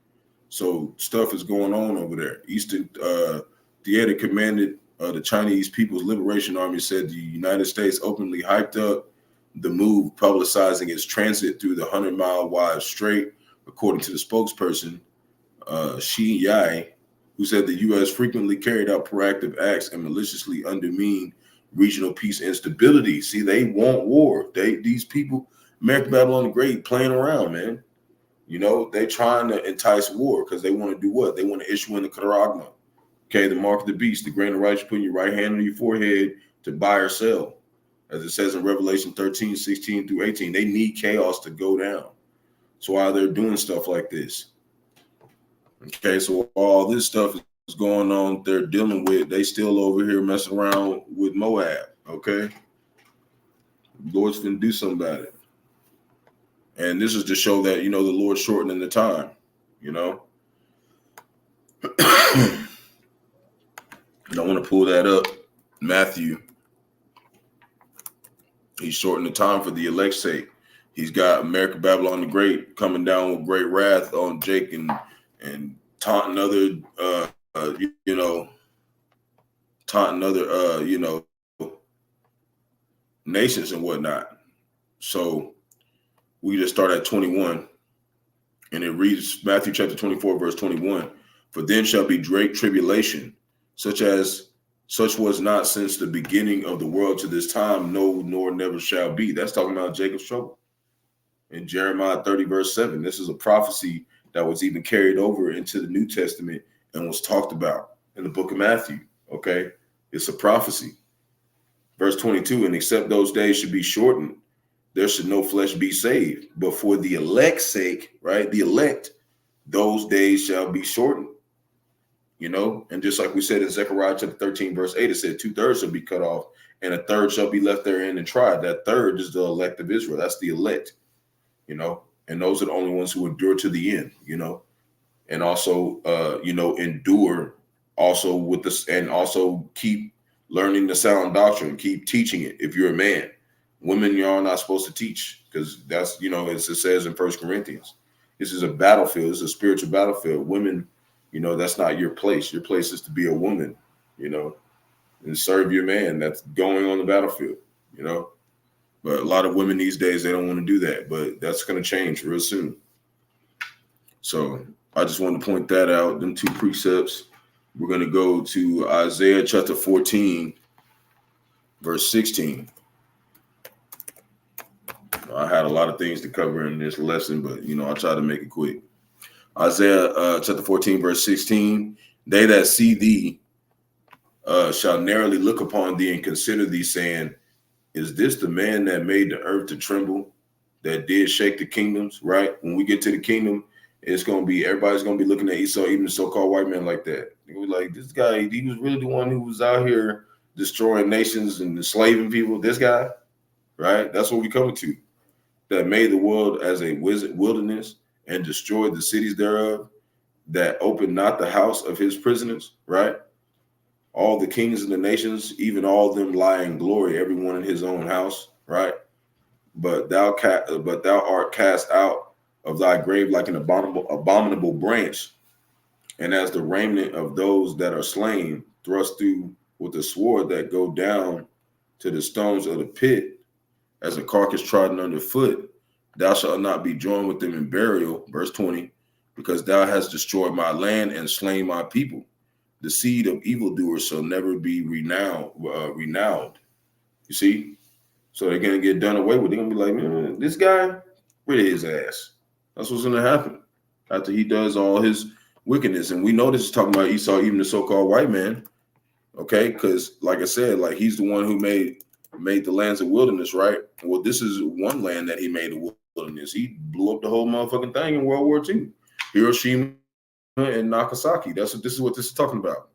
So stuff is going on over there. Eastern Theater commanded the Chinese People's Liberation Army said the United States openly hyped up the move, publicizing its transit through the 100-mile wide strait, according to the spokesperson, Shi Yai, who said the U.S. frequently carried out proactive acts and maliciously undermined regional peace and stability. See, they want war. These people, American Babylon the Great, playing around, man. You know, they trying to entice war because they want to do what? They want to issue in the Qadash. Okay, the mark of the beast, the grain of rice you put in your right hand on your forehead to buy or sell. As it says in Revelation 13, 16 through 18, they need chaos to go down. So while they're doing stuff like this, okay, so all this stuff is going on, they're dealing with, they still over here messing around with Moab, okay? The Lord's going to do something about it. And this is to show that, you know, the Lord's shortening the time, you know? I want to pull that up. Matthew. He's shortened the time for the elect's sake. He's got American Babylon the Great coming down with great wrath on Jake and taunting other, nations and whatnot. So we just start at 21, and it reads Matthew chapter 24, verse 21. For then shall be great tribulation, such was not since the beginning of the world to this time, no, nor never shall be. That's talking about Jacob's trouble. In Jeremiah 30, verse 7, this is a prophecy that was even carried over into the New Testament and was talked about in the book of Matthew. Okay, it's a prophecy. Verse 22, and except those days should be shortened, there should no flesh be saved. But for the elect's sake, right, the elect, those days shall be shortened. You know, and just like we said in Zechariah chapter 13, verse 8, it said 2/3 shall be cut off, and 1/3 shall be left therein and tried. That third is the elect of Israel. That's the elect, you know, and those are the only ones who endure to the end, you know, and also, endure also with this, and also keep learning the sound doctrine, keep teaching it. If you're a man, women, y'all not supposed to teach because that's, you know, as it says in 1 Corinthians, this is a battlefield. This is a spiritual battlefield. Women, you know, that's not your place. Your place is to be a woman, you know, and serve your man that's going on the battlefield, you know. But a lot of women these days, they don't want to do that. But that's going to change real soon. So I just want to point that out, them two precepts. We're going to go to Isaiah chapter 14, verse 16. I had a lot of things to cover in this lesson, but, you know, I'll try to make it quick. Isaiah chapter 14, verse 16, they that see thee shall narrowly look upon thee and consider thee, saying, is this the man that made the earth to tremble, that did shake the kingdoms, right? When we get to the kingdom, it's going to be, everybody's going to be looking at Esau, even the so-called white man like that. They were like, this guy, he was really the one who was out here destroying nations and enslaving people. This guy, right? That's what we coming to. That made the world as a wilderness and destroyed the cities thereof, that opened not the house of his prisoners, right? All the kings of the nations, even all of them lie in glory, everyone in his own house, right? But thou art cast out of thy grave like an abominable branch, and as the remnant of those that are slain, thrust through with the sword that go down to the stones of the pit, as a carcass trodden underfoot. Thou shalt not be joined with them in burial, verse 20, because thou hast destroyed my land and slain my people. The seed of evildoers shall never be renowned. You see? So they're going to get done away with. They're going to be like, man, this guy, rid of his ass. That's what's going to happen after he does all his wickedness. And we know this is talking about Esau, even the so-called white man. Okay? Because like I said, like he's the one who made the lands a wilderness, right? Well, this is one land that he made a wilderness. He blew up the whole motherfucking thing in World War II. Hiroshima and Nagasaki. This is what this is talking about.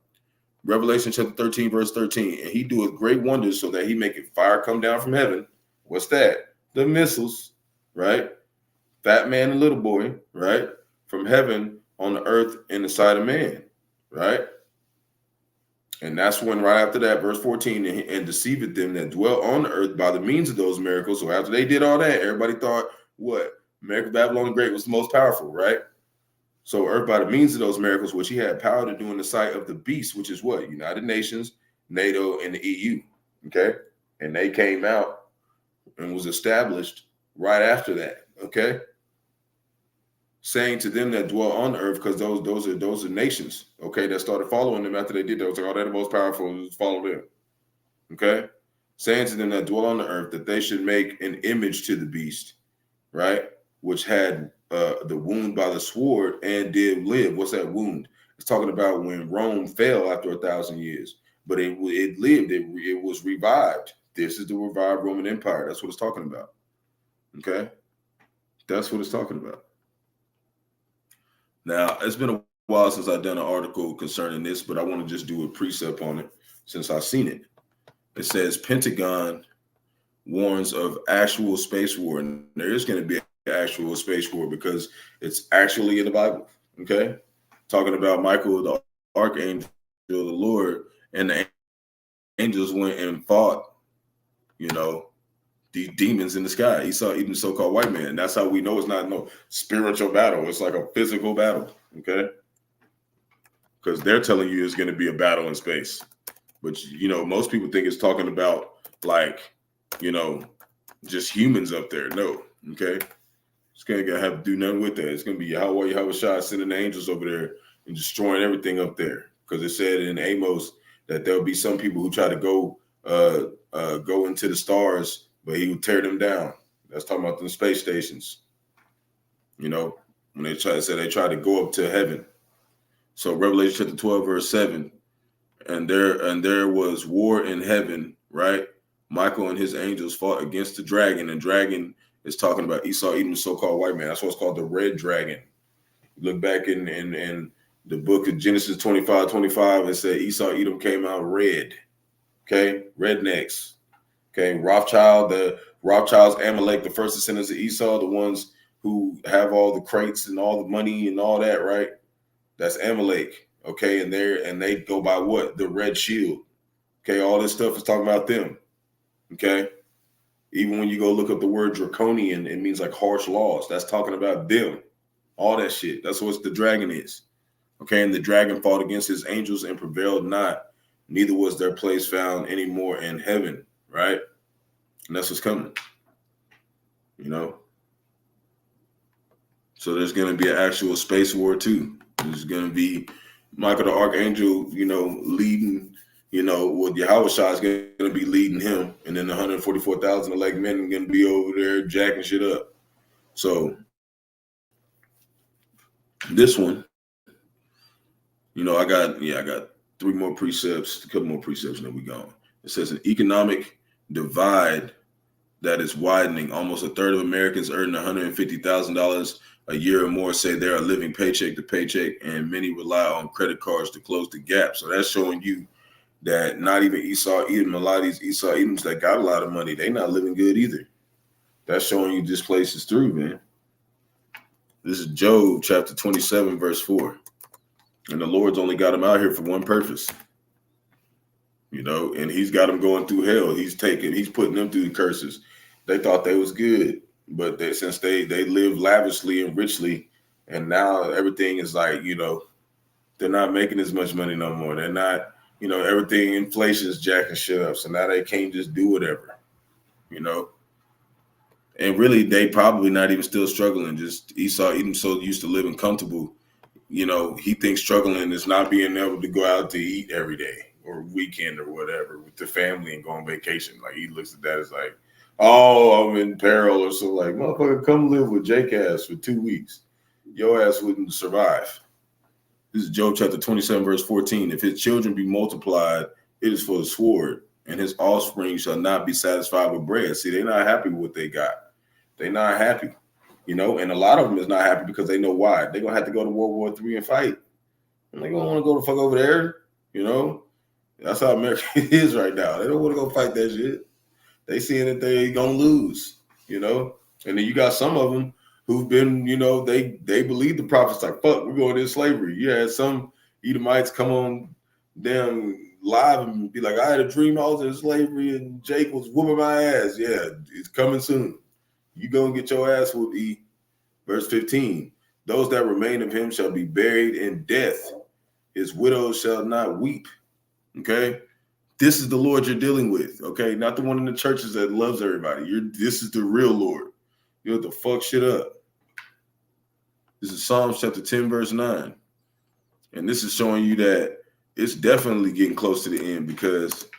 Revelation chapter 13, verse 13. And he doeth great wonders so that he maketh fire come down from heaven. What's that? the missiles, right? Fat man and little boy, right? From heaven on the earth in the sight of man, right? And that's when, right after that, verse 14, and deceiveth them that dwell on the earth by the means of those miracles. So after they did all that, everybody thought, what? America, Babylon the Great was the most powerful, right? So earth by the means of those miracles, which he had power to do in the sight of the beast, which is what? United Nations, NATO, and the EU, okay? And they came out and was established right after that, okay? Saying to them that dwell on the earth, because those are nations, okay, that started following them after they did that. It was like, oh, they're the most powerful, just follow them. Okay. Saying to them that dwell on the earth that they should make an image to the beast, right? Which had the wound by the sword and did live. What's that wound? It's talking about when Rome fell after 1,000 years, but it lived, it was revived. This is the revived Roman Empire. That's what it's talking about. Okay. That's what it's talking about. Now, it's been a while since I've done an article concerning this, but I want to just do a precept on it since I've seen it. It says Pentagon warns of actual space war. And there is going to be an actual space war because it's actually in the Bible. Okay. Talking about Michael, the archangel of the Lord, and the angels went and fought, the demons in the sky. He saw even so-called white man. That's how we know it's not no spiritual battle. It's like a physical battle, okay? Because they're telling you it's going to be a battle in space. But, most people think it's talking about, like, just humans up there. No, okay? It's going to have to do nothing with that. It's going to be Yahawah, Yahawashi sending the angels over there and destroying everything up there. Because it said in Amos that there'll be some people who try to go into the stars, but he would tear them down. That's talking about the space stations. When they try to go up to heaven. So Revelation chapter 12, verse 7, and there was war in heaven, right? Michael and his angels fought against the dragon, and dragon is talking about Esau, Edom, so-called white man. That's what's called the red dragon. Look back in the book of Genesis 25, it said Esau, Edom came out red. Okay, rednecks. Okay, Rothschild's Amalek, the first descendants of Esau, the ones who have all the crates and all the money and all that, right? That's Amalek. Okay, and they go by what? The red shield. Okay, all this stuff is talking about them. Okay, even when you go look up the word draconian, it means like harsh laws. That's talking about them. All that shit. That's what the dragon is. Okay, and the dragon fought against his angels and prevailed not. Neither was their place found anymore in heaven, right? And that's what's coming. So there's going to be an actual space war too. There's going to be Michael the Archangel, leading, Yahawashi is going to be leading him. And then the 144,000 elect men are going to be over there jacking shit up. So this one, I got 3 more precepts, a couple more precepts, and then we gone. It says an economic divide that is widening. Almost a third of Americans earning $150,000 a year or more say they are living paycheck to paycheck, and many rely on credit cards to close the gap. So that's showing you that not even Esau, Edom, a lot of these Esau, Edoms that got a lot of money, they not living good either. That's showing you this place is through, man. This is Job chapter 27, verse 4. And the Lord's only got him out here for one purpose. And he's got them going through hell. He's putting them through the curses. They thought they was good, but since they live lavishly and richly, and now everything is like, they're not making as much money no more. They're not, everything, inflation is jacking shit up. So now they can't just do whatever, And really, they probably not even still struggling. Just Esau, even so used to living comfortable, he thinks struggling is not being able to go out to eat every day or weekend or whatever with the family and go on vacation. Like he looks at that as like, oh, I'm in peril or so. Like, motherfucker, come live with Jackass for 2 weeks. Your ass wouldn't survive. This is Job chapter 27, verse 14. If his children be multiplied, it is for the sword, and his offspring shall not be satisfied with bread. See, they're not happy with what they got. They're not happy. And a lot of them is not happy because they know why. They're going to have to go to World War III and fight. And they don't want to go the fuck over there, That's how America is right now. They don't want to go fight that shit. They seeing that they going to lose, you know. And then you got some of them who've been, you know, they believe the prophets like, fuck, we're going into slavery. You had some Edomites come on damn live and be like, I had a dream I was in slavery and Jake was whooping my ass. Yeah, it's coming soon. You gonna get your ass whooped, E. Verse 15, those that remain of him shall be buried in death. His widows shall not weep. Okay? This is the Lord you're dealing with, okay? Not the one in the churches that loves everybody. This is the real Lord. You have to fuck shit up. This is Psalms chapter 10, verse 9. And this is showing you that it's definitely getting close to the end because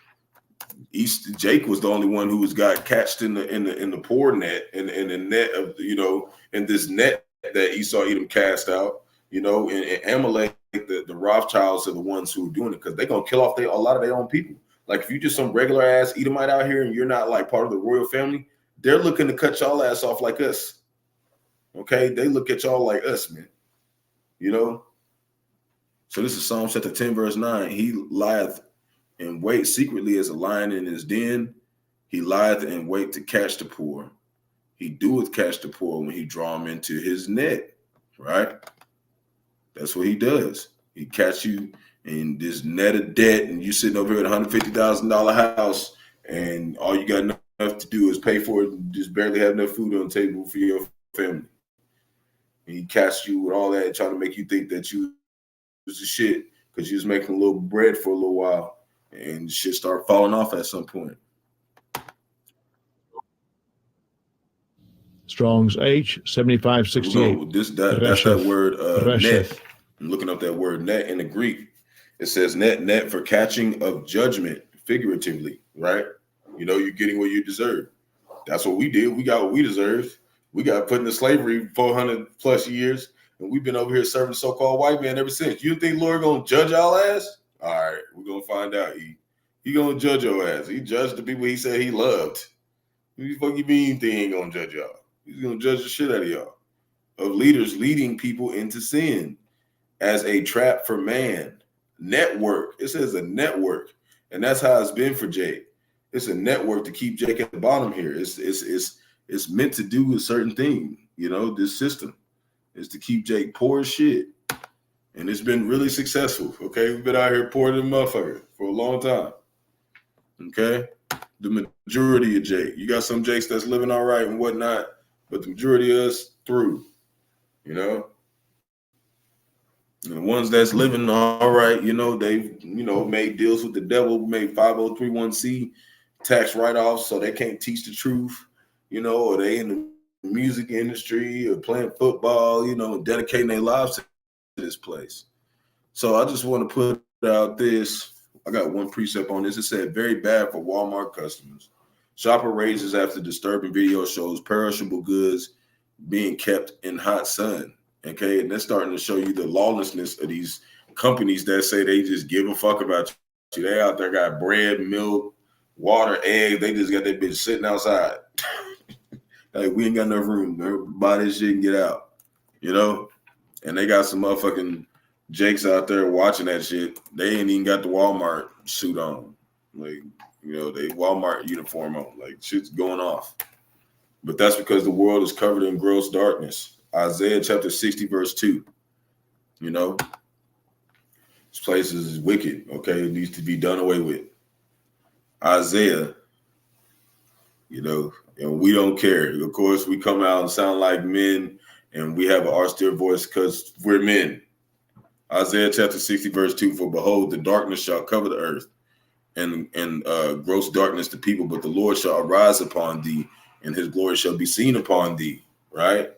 Jake was the only one who got catched in the poor net and the net of, you know, in this net that Esau Edom cast out, you know, and Amalek, the Rothschilds are the ones who are doing it because they're gonna kill off a lot of their own people. Like if you just some regular ass Edomite out here and you're not like part of the royal family, they're looking to cut y'all ass off like us. Okay, they look at y'all like us, man. You know. So this is Psalm chapter 10, verse 9. He lieth and wait secretly as a lion in his den. He lieth and wait to catch the poor. He doeth catch the poor when he draw him into his net, right? That's what he does. He catch you in this net of debt, and you sitting over here at a $150,000 house, and all you got enough to do is pay for it and just barely have enough food on the table for your family. And he catch you with all that, trying to make you think that you was the shit because you was making a little bread for a little while, and shit start falling off at some point. Strong's H 7568. That's that word net. I'm looking up that word net in the Greek. It says net for catching of judgment, figuratively, right? You know, you're getting what you deserve. That's what we did. We got what we deserved. We got put into slavery 400 plus years, and we've been over here serving so-called white man ever since. You think Lord gonna judge y'all ass? All right, we're gonna find out. He gonna judge your ass. He judged the people he said he loved. What the fuck you mean he ain't gonna judge y'all? He's gonna judge the shit out of y'all. Of leaders leading people into sin as a trap for man. Network. It says a network. And that's how it's been for Jake. It's a network to keep Jake at the bottom here. It's meant to do a certain thing. You know, this system is to keep Jake poor as shit. And it's been really successful. Okay. We've been out here poor than a motherfucker for a long time. Okay. The majority of Jake. You got some Jakes that's living all right and whatnot, but the majority of us through, you know. And the ones that's living all right, you know, they've, you know, made deals with the devil, made 5031C tax write-offs so they can't teach the truth, you know, or they in the music industry or playing football, you know, and dedicating their lives to this place. So I just want to put out this. I got one precept on this. It said, very bad for Walmart customers. Shopper raises after disturbing video shows perishable goods being kept in hot sun. Okay, and that's starting to show you the lawlessness of these companies that say they just give a fuck about you. They out there got bread, milk, water, eggs. They just got that bitch sitting outside. Like, we ain't got enough room. Buy this shit and get out, you know? And they got some motherfucking Jakes out there watching that shit. They ain't even got the Walmart suit on. Like, you know, they Walmart uniform on. Like, shit's going off. But that's because the world is covered in gross darkness. Isaiah chapter 60, verse 2. You know, this place is wicked, okay? It needs to be done away with. Isaiah, you know, and we don't care. Of course, we come out and sound like men, and we have an austere voice because we're men. Isaiah chapter 60, verse 2, for behold, the darkness shall cover the earth, and gross darkness the people, but the Lord shall arise upon thee, and his glory shall be seen upon thee, right?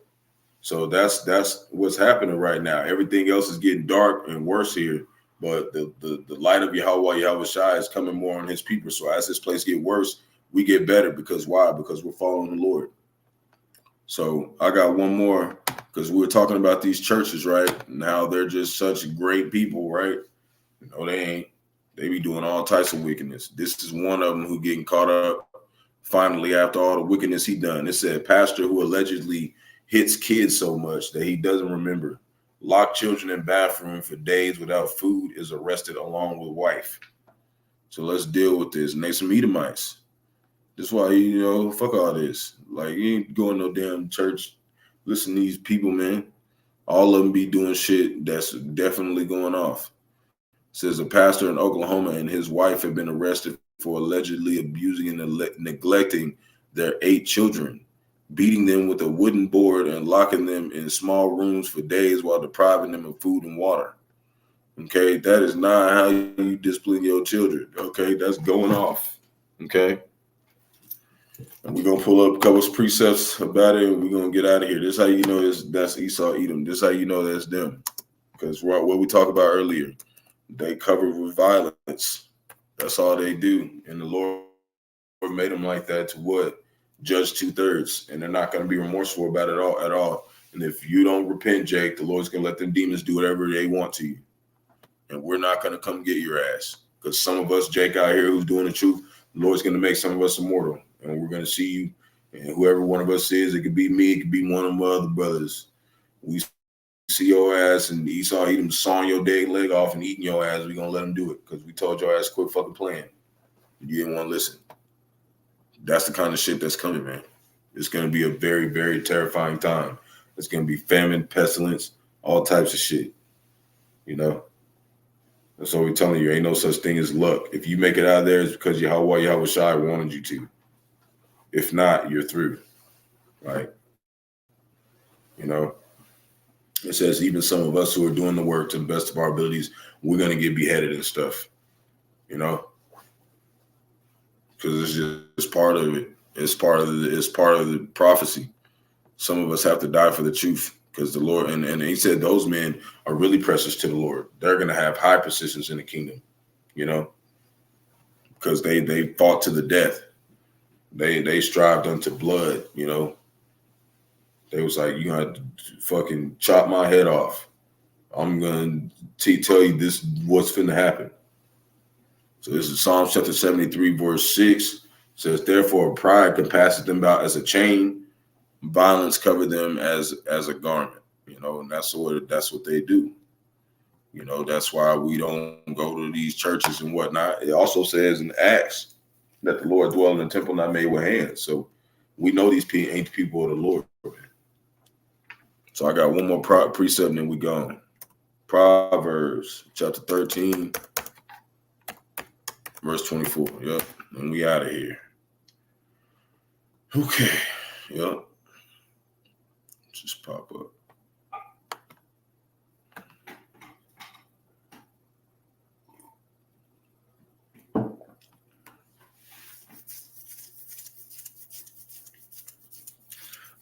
So that's what's happening right now. Everything else is getting dark and worse here, but the light of Yahawah, Yahawashi is coming more on his people. So as this place get worse, we get better. Because why? Because we're following the Lord. So I got one more, because we were talking about these churches, right? Now they're just such great people, right? No, they ain't. They be doing all types of wickedness. This is one of them who getting caught up finally after all the wickedness he done. It said, pastor who allegedly hits kids so much that he doesn't remember, lock children in bathroom for days without food, is arrested along with wife. So let's deal with this. And they some Edomites. That's why, you know, fuck all this. Like, you ain't going no damn church. Listen to these people, man. All of them be doing shit that's definitely going off. It says a pastor in Oklahoma and his wife have been arrested for allegedly abusing and neglecting their 8 children, beating them with a wooden board and locking them in small rooms for days while depriving them of food and water. Okay, that is not how you discipline your children. Okay, that's going off. Okay. And we're gonna pull up a couple of precepts about it, and we're gonna get out of here. This is how you know that's Esau Edom. This is how you know that's them. Because what we talked about earlier, they cover with violence. That's all they do. And the Lord made them like that to what? Judge 2/3. And they're not gonna be remorseful about it at all. And if you don't repent, Jake, the Lord's gonna let them demons do whatever they want to you. And we're not gonna come get your ass. Because some of us, Jake, out here who's doing the truth, the Lord's gonna make some of us immortal. And we're going to see you, and whoever one of us is, it could be me, it could be one of my other brothers. We see your ass, and Esau Edom sawing your dead leg off and eating your ass. We're going to let them do it because we told your ass quit fucking playing. You didn't want to listen. That's the kind of shit that's coming, man. It's going to be a very, very terrifying time. It's going to be famine, pestilence, all types of shit. You know? That's what we're telling you. Ain't no such thing as luck. If you make it out of there, it's because Yahawashi wanted you to. If not, you're through, right? You know, it says even some of us who are doing the work to the best of our abilities, we're going to get beheaded and stuff, you know, because it's just part of it. It's part of the prophecy. Some of us have to die for the truth because the Lord, and he said those men are really precious to the Lord. They're going to have high positions in the kingdom, you know, because they fought to the death. They strived unto blood, you know. They was like, you're going to fucking chop my head off. I'm going to tell you this what's finna happen. So this is Psalm chapter 73, verse 6. It says, therefore pride compasseth them about as a chain, violence cover them as a garment. You know, and that's what they do. You know, that's why we don't go to these churches and whatnot. It also says in Acts that the Lord dwell in the temple not made with hands. So we know these people ain't the people of the Lord. So I got one more precept and then we gone. Proverbs chapter 13, verse 24. Yep. And we out of here. Okay. Yep. Just pop up.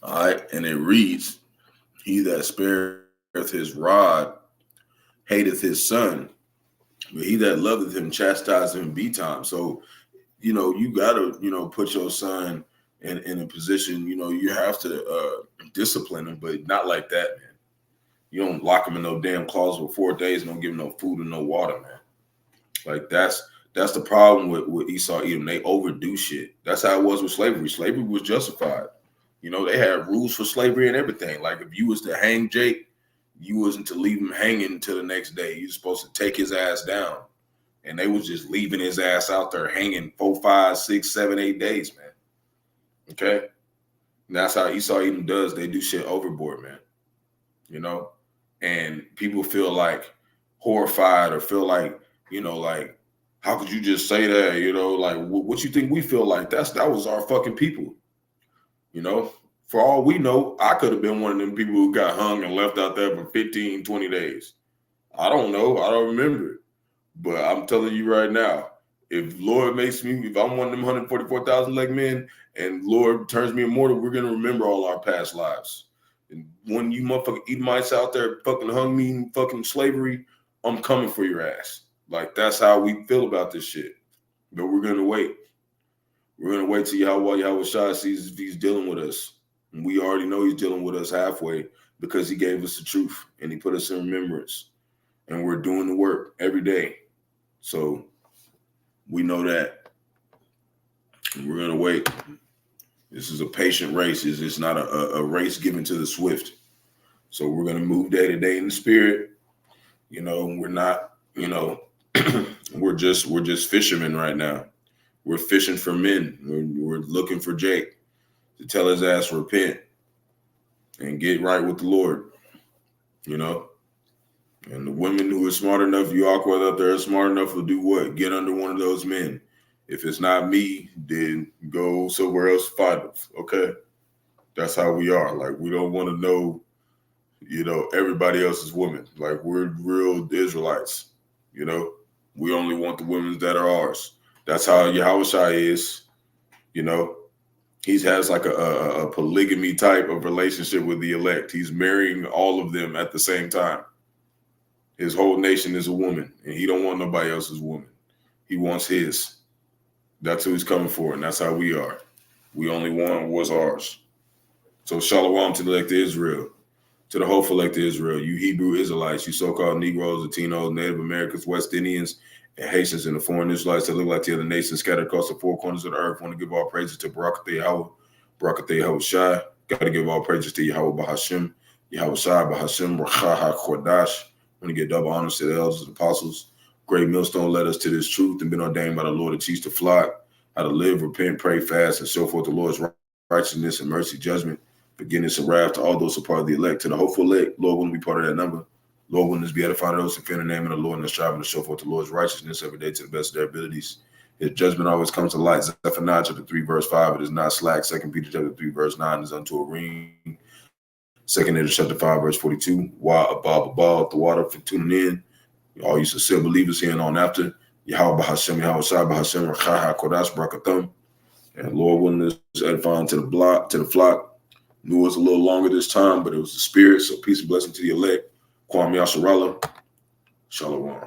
All right, and it reads, he that spareth his rod hateth his son, but he that loveth him chastiseth him betimes. So, you know, you got to, you know, put your son in a position, you know, you have to discipline him, but not like that, man. You don't lock him in no damn closet for 4 days and don't give him no food and no water, man. Like that's the problem with Esau Edom. They overdo shit. That's how it was with slavery. Slavery was justified. You know, they had rules for slavery and everything. Like if you was to hang Jake, you wasn't to leave him hanging until the next day. You're supposed to take his ass down. And they was just leaving his ass out there hanging 4, 5, 6, 7, 8 days, man. Okay? And that's how Esau Edom does. They do shit overboard, man. You know? And people feel like horrified or feel like, you know, like, how could you just say that? You know, like, what you think we feel like? That was our fucking people. You know, for all we know, I could have been one of them people who got hung and left out there for 15, 20 days. I don't know. I don't remember it. But I'm telling you right now, if Lord makes me, if I'm one of them 144,000 leg men and Lord turns me immortal, we're going to remember all our past lives. And when you motherfucking Edomites out there fucking hung me in fucking slavery, I'm coming for your ass. Like, that's how we feel about this shit. But we're going to wait. We're going to wait till Yahawashi sees if he's dealing with us. And we already know he's dealing with us halfway because he gave us the truth and he put us in remembrance. And we're doing the work every day. So we know that. And we're going to wait. This is a patient race. It's not a race given to the swift. So we're going to move day to day in the spirit. You know, we're not, you know, we're just fishermen right now. We're fishing for men. We're looking for Jake to tell his ass to repent and get right with the Lord, you know. And the women who are smart enough, you awkward out there, are smart enough to do what? Get under one of those men. If it's not me, then go somewhere else to find them. Okay? That's how we are. Like, we don't want to know, you know, everybody else's woman. Like, we're real Israelites, you know. We only want the women that are ours. That's how Yahawashi is, you know. He has like a polygamy type of relationship with the elect. He's marrying all of them at the same time. His whole nation is a woman, and he don't want nobody else's woman. He wants his. That's who he's coming for, and that's how we are. We only want what's ours. So shalom to the elect of Israel, to the hopeful elect of Israel, you Hebrew Israelites, you so-called Negroes, Latinos, Native Americans, West Indians, and Haitians, and the foreign Israelites that look like the other nations scattered across the four corners of the earth. Want to give all praises to Barak, Yahawah, Barak, Yahawashi. Got to give all praises to Yahawah, Bahasham, Yahawashi, Bahasham, Rawchaa, Qadash. Want to give double honors to the elders and apostles. Great millstone led us to this truth and been ordained by the Lord to teach the flock how to live, repent, pray, fast, and show forth the Lord's righteousness and mercy, judgment, forgiveness, and wrath to all those who are part of the elect. To the hopeful elect, Lord, wouldn't be part of that number. Lord, wouldn't us be edified of those who fear the name of the Lord and are striving to show forth the Lord's righteousness every day to the best of their abilities. His judgment always comes to light. Zephaniah chapter 3, verse 5, it is not slack. 2 Peter chapter 3, verse 9 is unto a ring. 2 Peter chapter 5, verse 42, above the water for tuning in. All you sincere believers here and on after. Yahawah, Bahasham, Yahawashi, Bahasham, Rawchaa, Qadash, Barak, Atham. And Lord, willing us edifying to the flock. Knew it was a little longer this time, but it was the spirit. So peace and blessing to the elect. Kwam Yasharallah. Shalom.